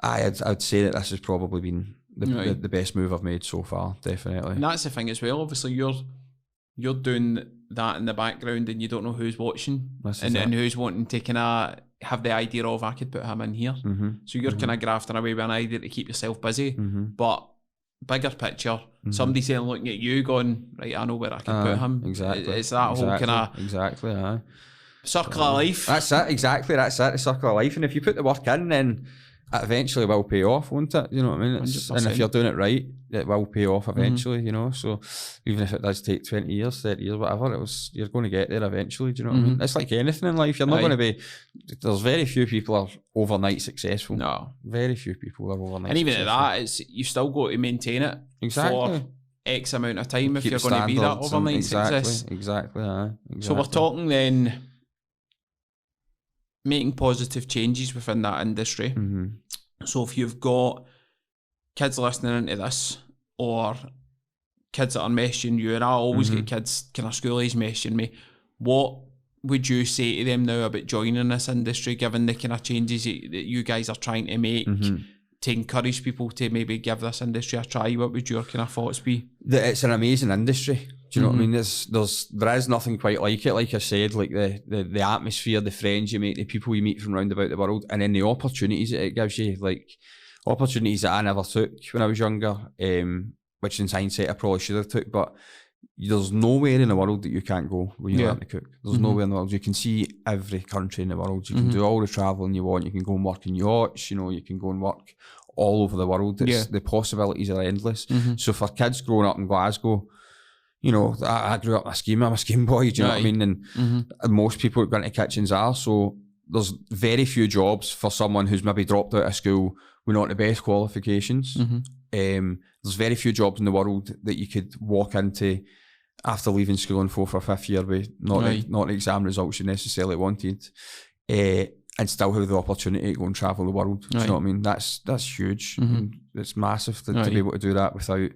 I'd say that this has probably been the best move I've made so far, definitely. And that's the thing as well, obviously you're doing that in the background and you don't know who's watching and who's wanting to kind of have the idea of, I could put him in here. So you're kind of grafting away with an idea to keep yourself busy, but bigger picture, somebody saying, looking at you going, right, I know where I can put him. Exactly. It's that whole kind of... Exactly, circle of life. That's it, exactly. That's it, the circle of life. And if you put the work in, then it eventually will pay off, won't it? You know what I mean? And if you're doing it right, it will pay off eventually, So even if it does take 20 years, 30 years, whatever, you're going to get there eventually, do you know what I mean? It's like anything in life. You're not going to be... There's very few people are overnight successful. No. Very few people are overnight successful. And even at that, you've still got to maintain it for X amount of time if you're going to be that overnight success. Exactly. So we're talking then... making positive changes within that industry. So if you've got kids listening into this, or kids that are messaging you, and I always get kids kind of school age messaging me, what would you say to them now about joining this industry, given the kind of changes that you guys are trying to make to encourage people to maybe give this industry a try? What would your kind of thoughts be? It's an amazing industry. Do you know what I mean? There is nothing quite like it. Like I said, like the atmosphere, the friends you make, the people you meet from round about the world, and then the opportunities that it gives you, like opportunities that I never took when I was younger, which in hindsight I probably should have took, but there's nowhere in the world that you can't go when you learn to cook. There's nowhere in the world. You can see every country in the world. You can do all the travelling you want. You can go and work in yachts, you can go and work all over the world. The possibilities are endless. So for kids growing up in Glasgow, I grew up I'm a scheme boy, do you know what I mean? And most people that go into kitchens are, so there's very few jobs for someone who's maybe dropped out of school with not the best qualifications. There's very few jobs in the world that you could walk into after leaving school in 4th or 5th year with not the exam results you necessarily wanted, and still have the opportunity to go and travel the world. Do you know what I mean? That's huge. It's massive to be able to do that without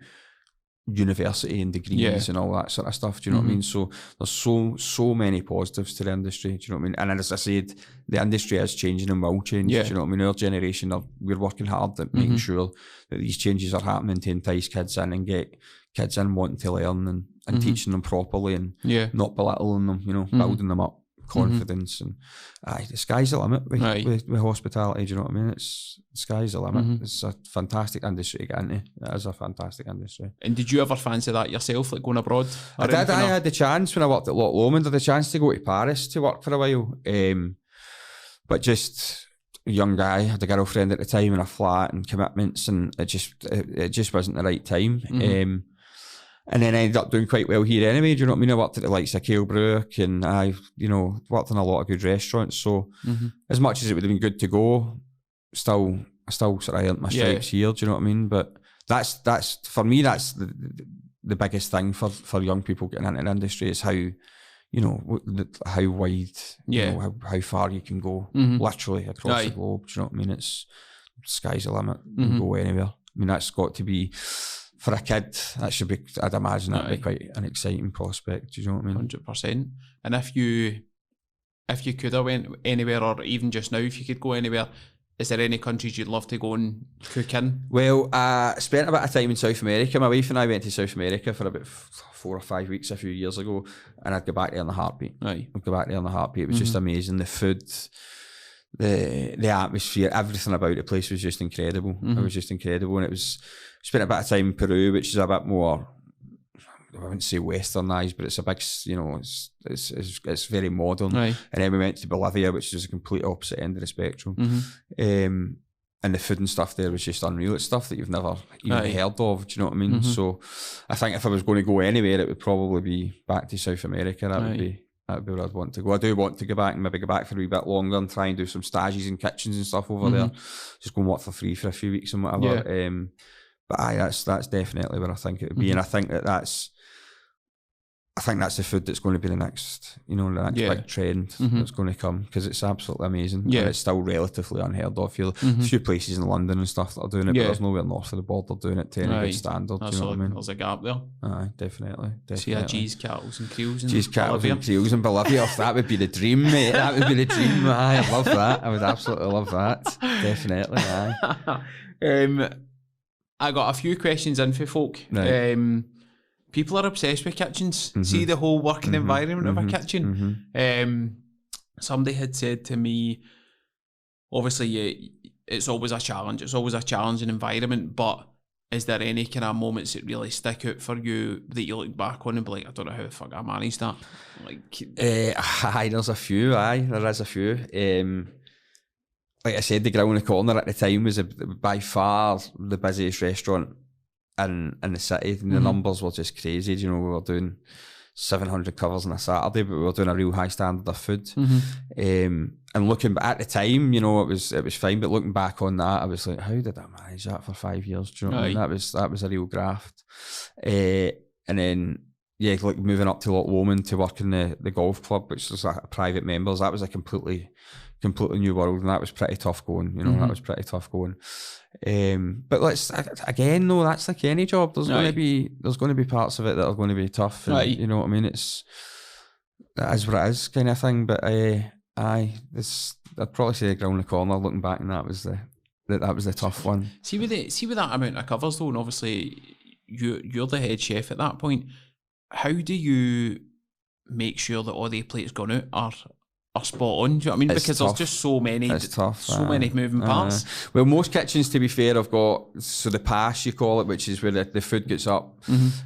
university and degrees and all that sort of stuff. Do you know what I mean? So there's so many positives to the industry. Do you know what I mean? And as I said, the industry is changing and will change. Do you know what I mean? Our generation, we're working hard at making sure that these changes are happening to entice kids in and get kids in wanting to learn and teaching them properly and not belittling them, building them up, confidence. And the sky's the limit with hospitality. Do you know what I mean? The sky's the limit. It's a fantastic industry to get into. It is a fantastic industry. And did you ever fancy that yourself, like going abroad? I did. I had the chance when I worked at Loch Lomond. I had the chance to go to Paris to work for a while, but just a young guy, had a girlfriend at the time and a flat and commitments, and it just wasn't the right time. And then I ended up doing quite well here anyway, do you know what I mean? I worked at the likes of Brook, and I, worked in a lot of good restaurants. So as much as it would have been good to go, I still sort of earned my stripes here, do you know what I mean? But that's for me, that's the biggest thing for young people getting into the industry, is how, how wide, how far you can go, literally across the globe, do you know what I mean? It's sky's the limit, you can go anywhere. I mean, that's got to be, for a kid, that should be, I'd imagine that'd be quite an exciting prospect, do you know what I mean? 100%. And if you could have went anywhere, or even just now, if you could go anywhere, is there any countries you'd love to go and cook in? Well, I spent a bit of time in South America. My wife and I went to South America for about 4 or 5 weeks a few years ago, and I'd go back there in a heartbeat. I'd go back there in a heartbeat. It was just amazing. The food, the atmosphere, everything about the place was just incredible. It was just incredible. And spent a bit of time in Peru, which is a bit more, I wouldn't say westernised, but it's a big, it's very modern. And then we went to Bolivia, which is a complete opposite end of the spectrum. And the food and stuff there was just unreal. It's stuff that you've never even heard of, do you know what I mean? So I think if I was going to go anywhere, it would probably be back to South America. That would be where I'd want to go. I do want to go back, and maybe go back for a wee bit longer and try and do some stages in kitchens and stuff over there. Just go and work for free for a few weeks and whatever. But that's definitely where I think it would be. And I think that's the food that's going to be the next, big trend that's going to come, because it's absolutely amazing. And it's still relatively unheard of. There's a few places in London and stuff that are doing it, but there's nowhere north of the border doing it to any good standard. Do you know what I mean? There's a gap there. Aye, definitely. See G's, Kettles and Creels in Bolivia. And Creels in Bolivia. That would be the dream, mate. That would be the dream. Aye, I love that. I would absolutely love that. Definitely, aye. I got a few questions in for folk. People are obsessed with kitchens. See the whole working environment of a kitchen. Somebody had said to me, obviously it's always a challenge. It's always a challenging environment, but is there any kind of moments that really stick out for you that you look back on and be like, I don't know how the fuck I managed that? There's a few. There is a few. Like I said, the Grill in the Corner at the time was by far the busiest restaurant in the city, and the numbers were just crazy. We were doing 700 covers on a Saturday, but we were doing a real high standard of food. And looking back at the time, it was fine, but looking back on that, I was like, how did I manage that for 5 years? Do you know what I mean? That was a real graft. And then like moving up to Loch Lomond to work in the golf club, which was like private members, that was a completely new world, and that was pretty tough going. That was pretty tough going. But that's like any job. There's going to be parts of it that are going to be tough. And, you know what I mean? That is what it is, kind of thing. But I'd probably say the Grill in the Corner. Looking back, and that was the tough one. See with that amount of covers though, and obviously you're the head chef at that point. How do you make sure that all the plates gone out are spot on? Do you know what I mean? Because there's just so many. It's tough. So many moving parts. Well, most kitchens, to be fair, have got the pass, you call it, which is where the food gets up,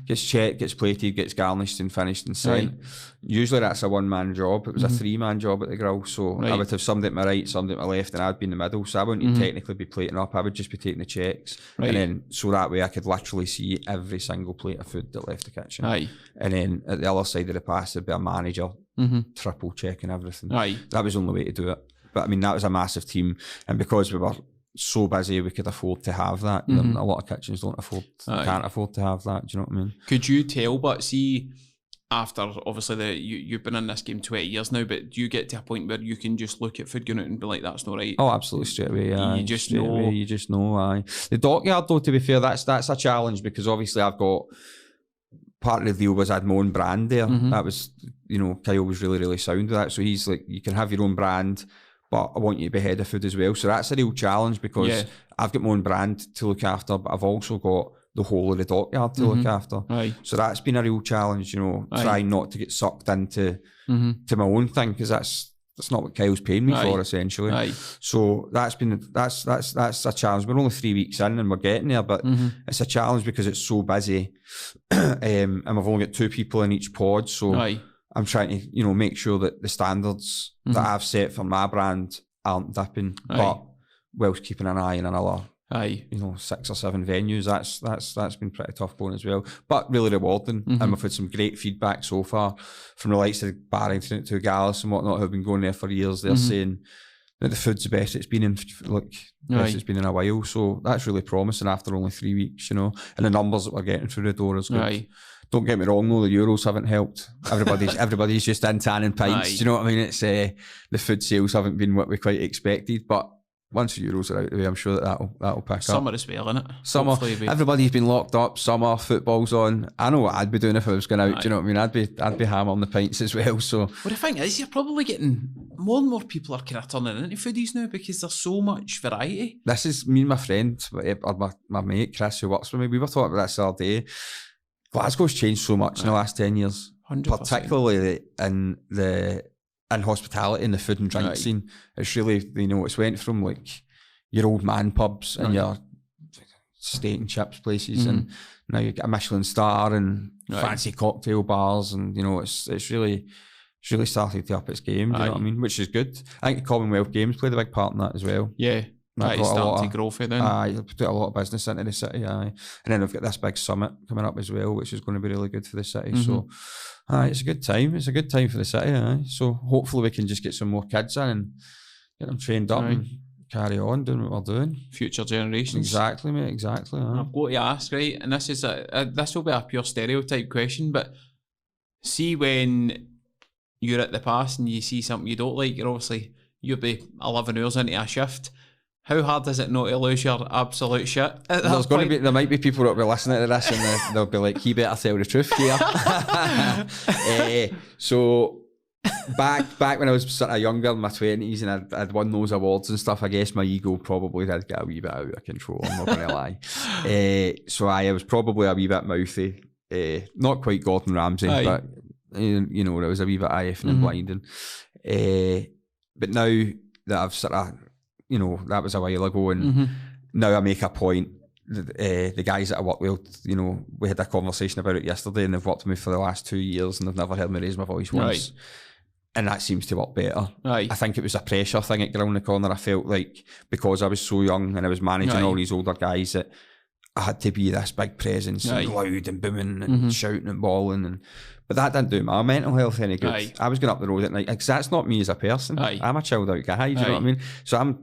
gets checked, gets plated, gets garnished and finished and sent. Usually that's a one-man job. It was a three-man job at the Grill, so I would have somebody at my right, somebody at my left, and I'd be in the middle. So I wouldn't technically be plating up. I would just be taking the checks, and then so that way I could literally see every single plate of food that left the kitchen. And then at the other side of the pass, there'd be a manager triple checking everything. That was the only way to do it. But I mean, that was a massive team, and because we were so busy, we could afford to have that. A lot of kitchens can't afford to have that. Do you know what I mean? Could you tell? But see, after obviously you've been in this game 20 years now, but do you get to a point where you can just look at food going out and be like, that's not right? Oh, absolutely, straight away. You just know. You just know. The Dockyard, though, to be fair, that's a challenge, because obviously I've got, part of the deal was I had my own brand there. That was, Kyle was really, really sound with that. So he's like, you can have your own brand, but I want you to be head of food as well. So that's a real challenge, because I've got my own brand to look after, but I've also got the whole of the Dockyard to look after. So that's been a real challenge, trying not to get sucked into to my own thing, because that's not what Kyle's paying me for, essentially. So that's a challenge. We're only 3 weeks in and we're getting there, but it's a challenge because it's so busy, and I've only got 2 people in each pod. So I'm trying to, make sure that the standards that I've set for my brand aren't dipping, but whilst keeping an eye on another, 6 or 7 venues. That's been pretty tough going as well, but really rewarding. And we've had some great feedback so far from the likes of Barrington to Gallus and whatnot, who've been going there for years. They're saying that the food's the best it's been in best it's been in a while. So that's really promising after only 3 weeks, and the numbers that we're getting through the door is good. Don't get me wrong though, the Euros haven't helped. Everybody's just in tanning pints. Do you know what I mean? It's the food sales haven't been what we quite expected, but once the Euros are out of the way, I'm sure that'll pick up. Summer as well, isn't it? Summer. Everybody's been locked up. Summer, football's on. I know what I'd be doing if I was going out. Do you know what I mean? I'd be hammering the pints as well. So, well, the thing is, you're probably getting more and more people are kind of turning into foodies now because there's so much variety. This is me and my friend, or my mate Chris, who works with me. We were talking about this the other day. Glasgow's changed so much in the last 10 years, 100%. Particularly in hospitality and the food and drink scene. It's really, it's went from like your old man pubs and your steak and chips places, and now you get a Michelin star and fancy cocktail bars, and it's really started to up its game. Do you know what I mean? Which is good. I think the Commonwealth Games played a big part in that as well. Yeah. It's starting to grow for them. You'll put a lot of business into the city, and then we've got this big summit coming up as well, which is going to be really good for the city. So, it's a good time. It's a good time for the city. So hopefully we can just get some more kids in and get them trained up and carry on doing what we're doing. Future generations. Exactly, mate. Exactly. I've got to ask, right, and this is this will be a pure stereotype question, but see when you're at the pass and you see something you don't like, you'll be 11 hours into a shift. How hard is it not to lose your absolute shit? There might be people that will be listening to this and they'll be like, "He better tell the truth here." So back when I was sort of younger, in my 20s, and I'd won those awards and stuff, I guess my ego probably did get a wee bit out of control. I'm not going to lie. So I was probably a wee bit mouthy, not quite Gordon Ramsay, but there was a wee bit eye effing and blinding. But now that I've sort of, that was a while ago, and now I make a point. The guys that I work with, we had a conversation about it yesterday, and they've worked with me for the last 2 years, and they've never heard me raise my voice once. And that seems to work better. I think it was a pressure thing at Ground the Corner. I felt like because I was so young and I was managing all these older guys that I had to be this big presence and loud and booming and shouting and bawling. But that didn't do my mental health any good. I was going up the road at night, because that's not me as a person. I'm a chilled out guy, do you know what I mean? So I'm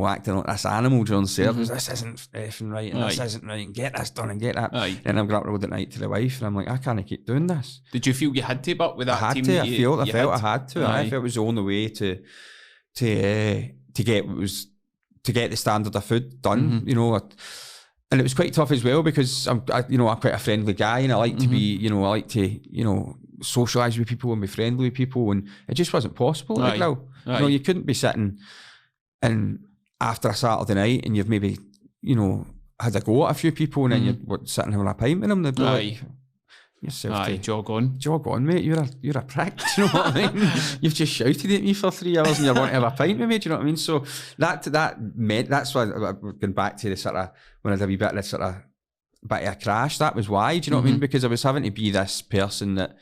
acting like this animal during service. This isn't effing right, and this isn't right, and get this done and get that. And I'm going up the road at night to the wife, and I'm like, I can't keep doing this. Did you feel you had to, but with that team? I felt I had to. I felt it was the only way to get the standard of food done. And it was quite tough as well, because I'm quite a friendly guy, and I like to be, I like to, socialise with people and be friendly with people, and it just wasn't possible. You couldn't be sitting and after a Saturday night and you've maybe, had a go at a few people, and then you're sitting having a pint with them, they'd be like, yourself jog on, mate, you're a prick, do you know what I mean? You've just shouted at me for 3 hours and you want to have a pint with me, do you know what I mean? So that meant, that's why I've gone back to the sort of, when I had a wee bit of this sort of bit of a crash, that was why, do you know what I mean? Because I was having to be this person that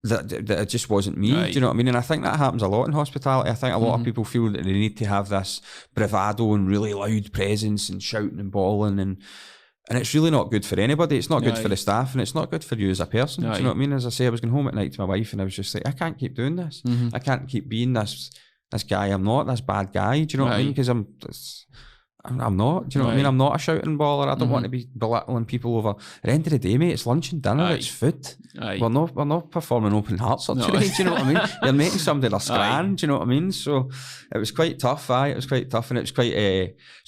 it just wasn't me, do you know what I mean? And I think that happens a lot in hospitality. I think a lot of people feel that they need to have this bravado and really loud presence and shouting and bawling, and it's really not good for anybody. It's not good for the staff, and it's not good for you as a person. Do you know what I mean? As I say, I was going home at night to my wife, and I was just like, I can't keep doing this. I can't keep being this guy. I'm not this bad guy. Do you know what I mean? Because I'm not. Do you know what I mean? I'm not a shouting baller. I don't want to be belittling people over. At the end of the day, mate, it's lunch and dinner. It's food. We're not performing open heart surgery. Do you know what I mean? You're making somebody their scran. Do you know what I mean? So it was quite tough. It was quite tough, and it was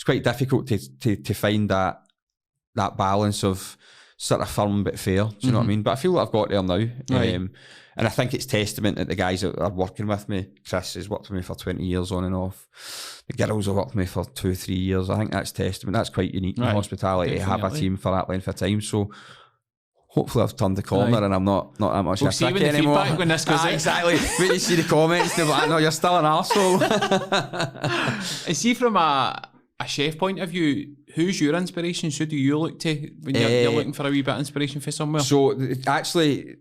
quite difficult to find that balance of sort of firm but fair. Do you know what I mean? But I feel like I've got there now. And I think it's testament that the guys that are working with me, Chris has worked with me for 20 years on and off. The girls have worked with me for 2-3 years. I think that's testament. That's quite unique in hospitality, to have a team for that length of time. So hopefully I've turned the corner and I'm not that much of a prick anymore. Feedback when this goes out. Exactly. When you see the comments, they're like, no, you're still an arsehole. I see from a chef point of view, who's your inspiration? Who do you look to when you're looking for a wee bit of inspiration for somewhere? So actually,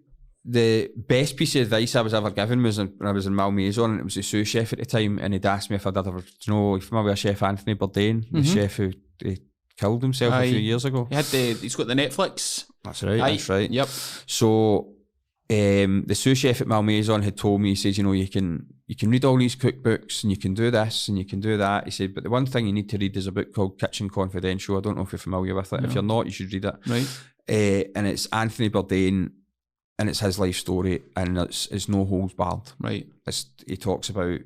the best piece of advice I was ever given was when I was in Malmaison, and it was the sous chef at the time, and he'd asked me if I'd ever, you know, you familiar with Chef Anthony Bourdain, the chef who killed himself a few years ago. He's got the Netflix. That's right. Yep. So the sous chef at Malmaison had told me, he says, you know, you can read all these cookbooks and you can do this and you can do that. He said, but the one thing you need to read is a book called Kitchen Confidential. I don't know if you're familiar with it. No. If you're not, you should read it. Right. And it's Anthony Bourdain, and it's his life story, and it's no holds barred. Right. He talks about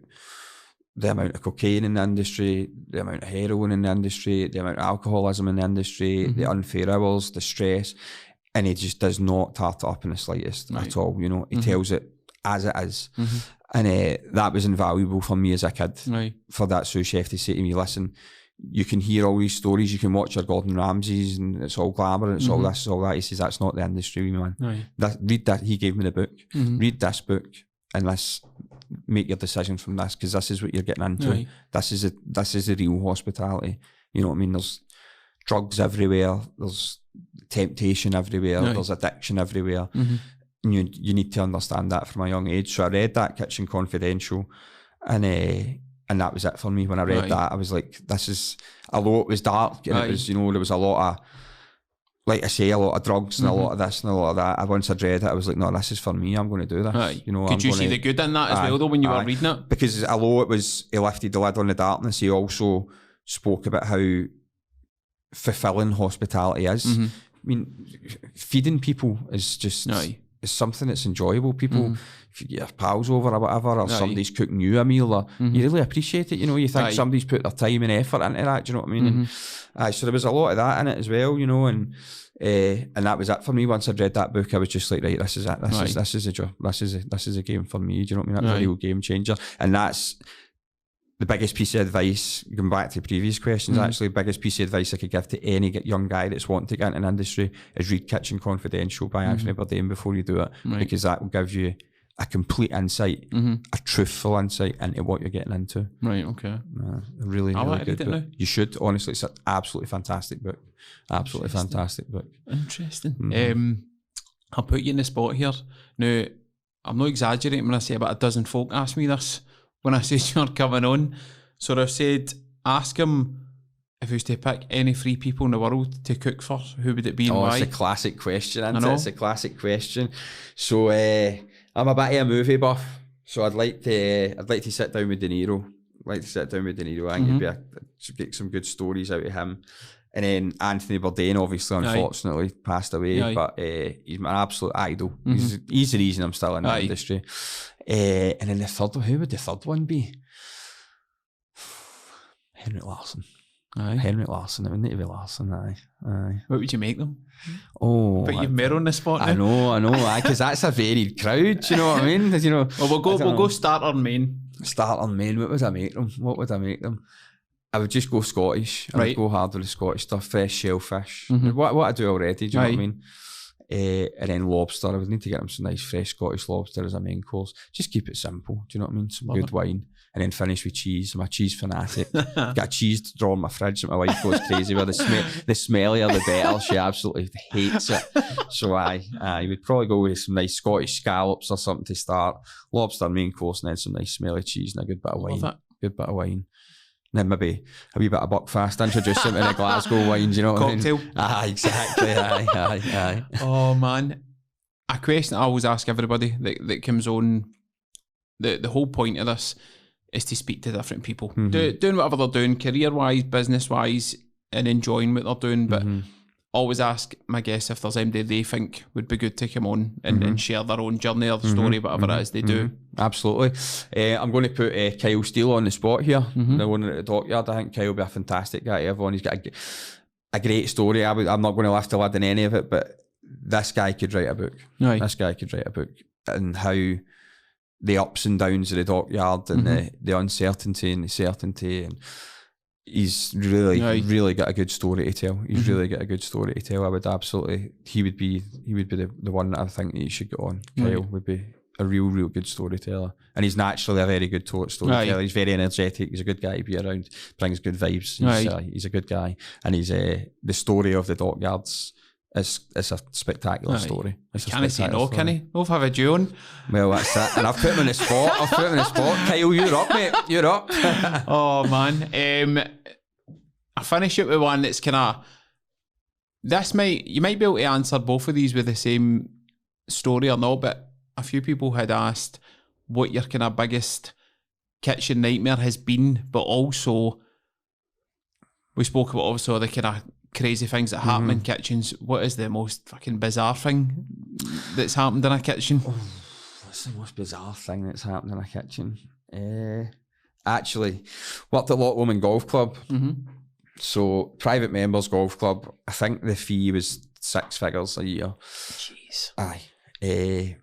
the amount of cocaine in the industry, the amount of heroin in the industry, the amount of alcoholism in the industry, the unfair hours, the stress, and he just does not tart it up in the slightest at all. You know, he tells it as it is. And that was invaluable for me as a kid, for that sous chef to say to me, listen, you can hear all these stories, you can watch your Gordon Ramsays and it's all glamour and it's all this, all that. He says, that's not the industry, man. Read that. He gave me the book. Read this book and let's make your decision from this, because this is what you're getting into. This is the real hospitality. You know what I mean? There's drugs everywhere. There's temptation everywhere. There's addiction everywhere. You need to understand that from a young age. So I read that Kitchen Confidential, and that was it for me. When I read that, I was like, this is, although it was dark and it was, you know, there was a lot of, like I say, a lot of drugs and a lot of this and a lot of that. Once I'd read it, I was like, no, this is for me. I'm going to do this. You know, Could you see the good in that as well, though, when you were reading it? Because although he lifted the lid on the darkness, he also spoke about how fulfilling hospitality is. I mean, feeding people is just... It's something that's enjoyable. People, if you get your pals over or whatever, or somebody's cooking you a meal, or you really appreciate it. You know, you think somebody's put their time and effort into that. Do you know what I mean? And, so there was a lot of that in it as well. You know, and that was it for me. Once I'd read that book, I was just like, right, this is it. This is a job. This is a game for me. Do you know what I mean? That's a real game changer, and that's the biggest piece of advice, going back to previous questions, actually, the biggest piece of advice I could give to any young guy that's wanting to get into an industry is read Kitchen Confidential by Anthony Bourdain before you do it, because that will give you a complete insight, a truthful insight into what you're getting into. Right, okay. Really good book. You should, honestly, it's an absolutely fantastic book. Absolutely fantastic book. Interesting. I'll put you in the spot here. Now, I'm not exaggerating when I say about a dozen folk asked me this when I said you're coming on. So I've said, ask him if he was to pick any 3 people in the world to cook for, who would it be and why? It's a classic question, isn't it? It's a classic question. So I'm a bit of a movie buff, so I'd like to sit down with De Niro. I think it'd get some good stories out of him. And then Anthony Bourdain, obviously, unfortunately, passed away, but he's my absolute idol. He's the reason I'm still in the industry. And then the third one, who would the third one be? Henrik Larsson. Henrik Larsson. It wouldn't it be Larsson? What would you make them? Oh, but you've me on the spot now. I know, because that's a varied crowd. Do you know what I mean? You know. Well, we'll go starter and main. Starter and main. What would I make them? I would just go Scottish. I would go hard with the Scottish stuff. Fresh shellfish. What I do already. Do you know what I mean? And then lobster. I would need to get them some nice fresh Scottish lobster as a main course. Just keep it simple. Do you know what I mean? Some good wine. And then finish with cheese. I'm a cheese fanatic. Got cheese to draw in my fridge that my wife goes crazy with. The smellier the better. She absolutely hates it. So you would probably go with some nice Scottish scallops or something to start. Lobster main course, and then some nice smelly cheese and a good bit of wine. Then maybe a wee bit of Buckfast, introduce them to the Glasgow wines, you know what Cocktail. I mean? Exactly. Aye. Oh man, a question I always ask everybody that comes on. The whole point of this is to speak to different people, doing whatever they're doing, career-wise, business-wise, and enjoying what they're doing. But always ask my guests if there's anybody they think would be good to come on and share their own journey or story, whatever it is they do. Absolutely. I'm going to put Kyle Steele on the spot here, the one at the Dockyard. I think Kyle will be a fantastic guy to have on. He's got a great story. I'm not going to lift the lid in any of it, but this guy could write a book. This guy could write a book, and how the ups and downs of the Dockyard and the uncertainty and the certainty, and he's really got a good story to tell. He's really got a good story to tell. I would absolutely, he would be the one that I think that you should get on. Kyle would be a real good storyteller, and he's naturally a very good storyteller. He's very energetic. He's a good guy to be around. Brings good vibes. He's a good guy, and he's the story of the Dockyards It's a spectacular story. Can I say no, can he? We'll have a June. Well, that's it. And I've put him in the spot. Kyle, you're up, mate. You're up. Oh, man. I finish it with one that's kind of... You might be able to answer both of these with the same story or not, but a few people had asked what your kind of biggest kitchen nightmare has been, but also we spoke about also the kind of crazy things that happen in kitchens. What is the most fucking bizarre thing that's happened in a kitchen? What's the most bizarre thing that's happened in a kitchen? Actually, worked at Loch Lomond Golf Club. So private members golf club. I think the fee was 6 figures a year. Jeez. Aye.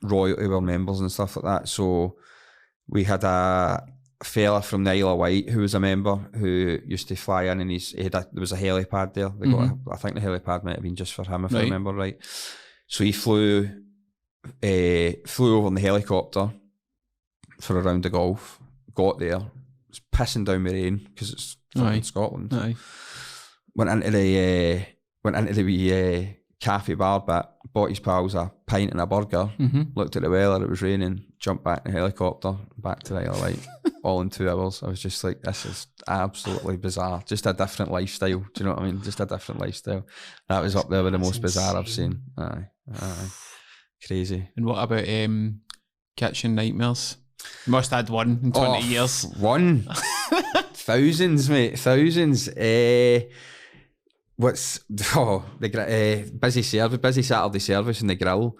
Royalty were members and stuff like that. So we had a fella from the Isle of Wight who was a member who used to fly in, and there was a helipad there. They got I think the helipad might have been just for him, if I remember right. So he flew over in the helicopter for a round of golf, got there, was pissing down with rain because it's fucking Scotland. Went into the wee cafe bar bit, bought his pals a pint and a burger, looked at the weather, it was raining, jumped back in the helicopter, back to the Isle of Wight, all in 2 hours. I was just like, this is absolutely bizarre. Just a different lifestyle, do you know what I mean? Just a different lifestyle. That was up there with the most bizarre I've seen. Aye. Crazy. And what about kitchen nightmares? You must have had one in 20 years. One? Thousands, mate. Thousands. Busy Saturday service in the grill,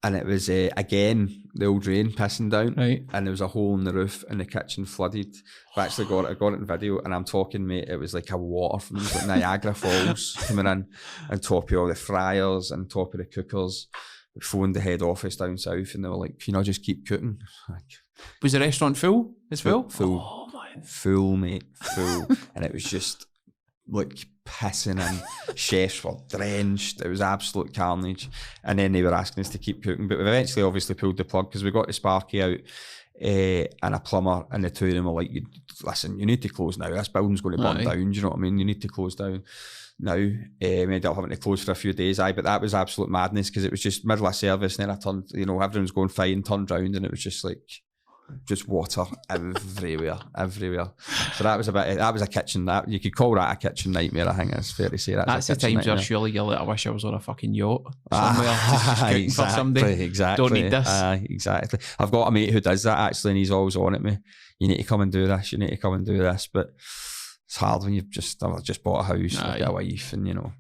and it was again the old rain pissing down, and there was a hole in the roof and the kitchen flooded. I actually got it in video, and I'm talking, mate, it was like a water, it was like Niagara Falls coming in on top of all the fryers and top of the cookers. We phoned the head office down south, and they were like, "Can I just keep cooking?" Was the restaurant full as well? Full. Oh, man. Full, mate. Full. And it was just like pissing in. Chefs were drenched. It was absolute carnage. And then they were asking us to keep cooking. But we eventually obviously pulled the plug because we got the Sparky out and a plumber, and the two of them were like, listen, you need to close now. This building's going to burn down. Do you know what I mean? You need to close down now. We ended up having to close for a few days. But that was absolute madness because it was just middle of service, and then I turned, everyone was going fine, turned round, and it was just like, just water everywhere. So that was a kitchen, that you could call that a kitchen nightmare. I think it's fair to say that's the times where surely you're like, I wish I was on a fucking yacht somewhere just cooking for somebody. Exactly. Don't need this. Exactly. I've got a mate who does that actually, and he's always on at me. You need to come and do this. You need to come and do this. But it's hard when I've just bought a house, got a wife, and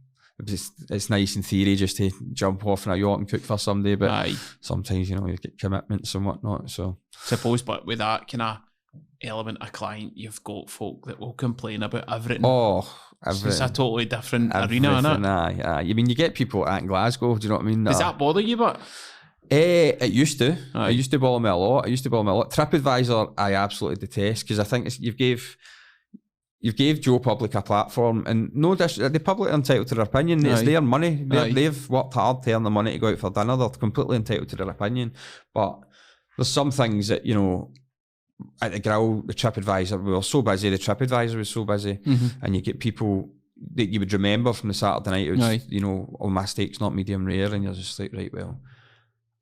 it's nice in theory just to jump off in a yacht and cook for somebody, but sometimes you get commitments and whatnot. So suppose, but with that kind of element of client, you've got folk that will complain about everything. Everything. It's a totally different arena, isn't it? Aye. I mean, you get people at Glasgow. Do you know what I mean? Does that bother you? But it used to. It used to bother me a lot. TripAdvisor, I absolutely detest because I think you've gave Joe Public a platform, and the public are entitled to their opinion. It's their money. They've worked hard to earn the money to go out for dinner. They're completely entitled to their opinion. But there's some things that, at the grill, the TripAdvisor, we were so busy, the TripAdvisor was so busy, and you get people that you would remember from the Saturday night, it was, all my steaks not medium rare, and you're just like, right, well,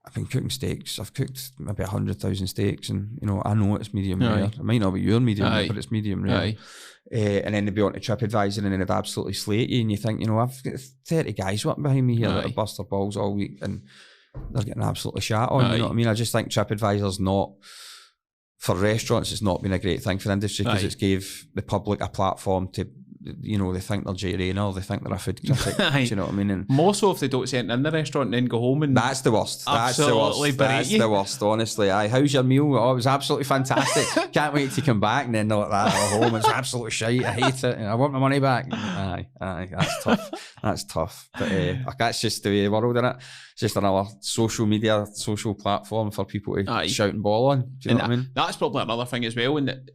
I've been cooking steaks. I've cooked maybe 100,000 steaks, and I know it's medium rare. It might not be your medium rare, but it's medium rare. And then they'd be on to TripAdvisor, and then they'd absolutely slate you, and you think, I've got 30 guys working behind me here that have bust their balls all week, and they're getting absolutely shat on. You know what I mean? I just think TripAdvisor's not, for restaurants, it's not been a great thing for the industry because it's gave the public a platform to, they think they're Jay Rayner, they think they're a food critic. Do you know what I mean? And more so if they don't see it in the restaurant and then go home and that's the worst. That's the worst, honestly. How's your meal? Oh, it was absolutely fantastic. Can't wait to come back. And then they're like that at home. It's absolutely shite. I hate it. I want my money back. Aye, that's tough. That's tough. But that's just the way the world, isn't it? It's just another social platform for people to shout and ball on. Do you know what I mean? That's probably another thing as well. And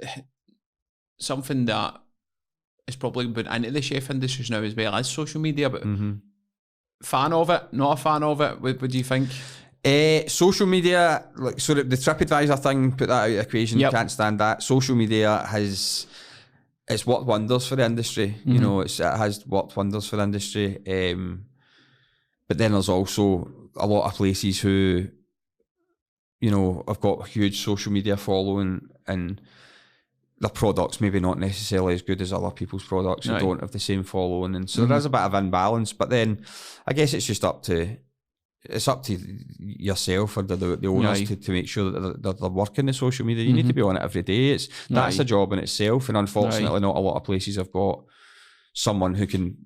something that is probably been into the chef industry now as well as social media, but fan of it, not a fan of it, what do you think? Social media, the TripAdvisor thing, put that out of the equation, can't stand that. Social media it's worked wonders for the industry, it has worked wonders for the industry. But then there's also a lot of places who, you know, have got a huge social media following and their products maybe not necessarily as good as other people's products who don't have the same following. And so there is a bit of imbalance. But then I guess it's just up to yourself or the owners to make sure that they're working the social media. You need to be on it every day. That's a job in itself. And unfortunately, not a lot of places have got someone who can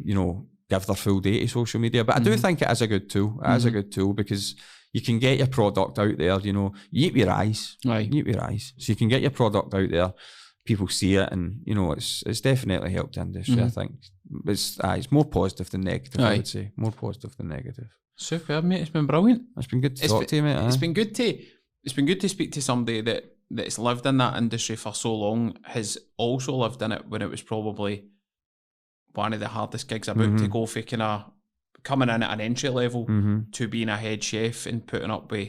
you know, give their full day to social media. But I do think it is a good tool. It is a good tool because you can get your product out there, you know, you eat with your eyes. You eat with your eyes. So you can get your product out there, people see it, and, you know, it's definitely helped the industry, I think. It's more positive than negative, I would say. More positive than negative. Superb, mate. It's been brilliant. It's been good to talk to you, mate. It's been good to speak to somebody that's lived in that industry for so long, has also lived in it when it was probably one of the hardest gigs about to go for kind of coming in at an entry level to being a head chef and putting up with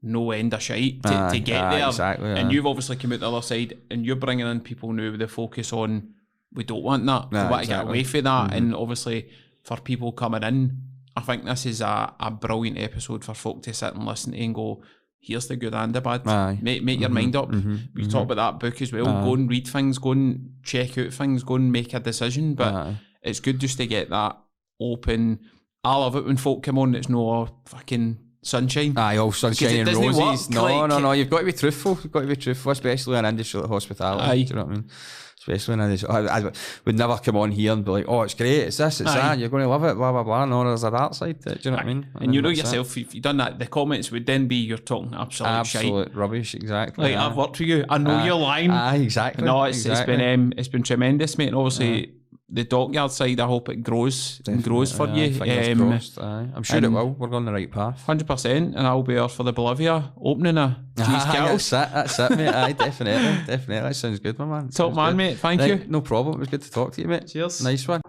no end of shite to get there. Exactly, and you've obviously come out the other side and you're bringing in people now with the focus on, we don't want that, we want to get away from that. And obviously for people coming in, I think this is a brilliant episode for folk to sit and listen to and go, here's the good and the bad. Make your mind up. We talk about that book as well. Go and read things, go and check out things, go and make a decision. But it's good just to get that open. I love it when folk come on, it's no fucking sunshine. All sunshine and roses. Work, no, you've got to be truthful. You've got to be truthful, especially in an industry like hospitality. Do you know what I mean? Especially in an industry. I would never come on here and be like, oh, it's great, it's this, it's that, you're going to love it, blah, blah, blah. No, there's a dark side to it. Do you know what I mean? And you know yourself, if you've done that, the comments would then be you're talking absolute shite. Rubbish, exactly. Like, I've worked for you, I know you're lying. Exactly. No, it's been tremendous, mate. And obviously, the Dockyard side, I hope it grows and grows for you. Fingers crossed, I'm sure it will. We're on the right path. 100%, and I'll be there for the Bolivia opening a cheese kettles. That's it, mate. Definitely. That sounds good, my man. Top man, mate. Thank you. No problem. It was good to talk to you, mate. Cheers. Nice one.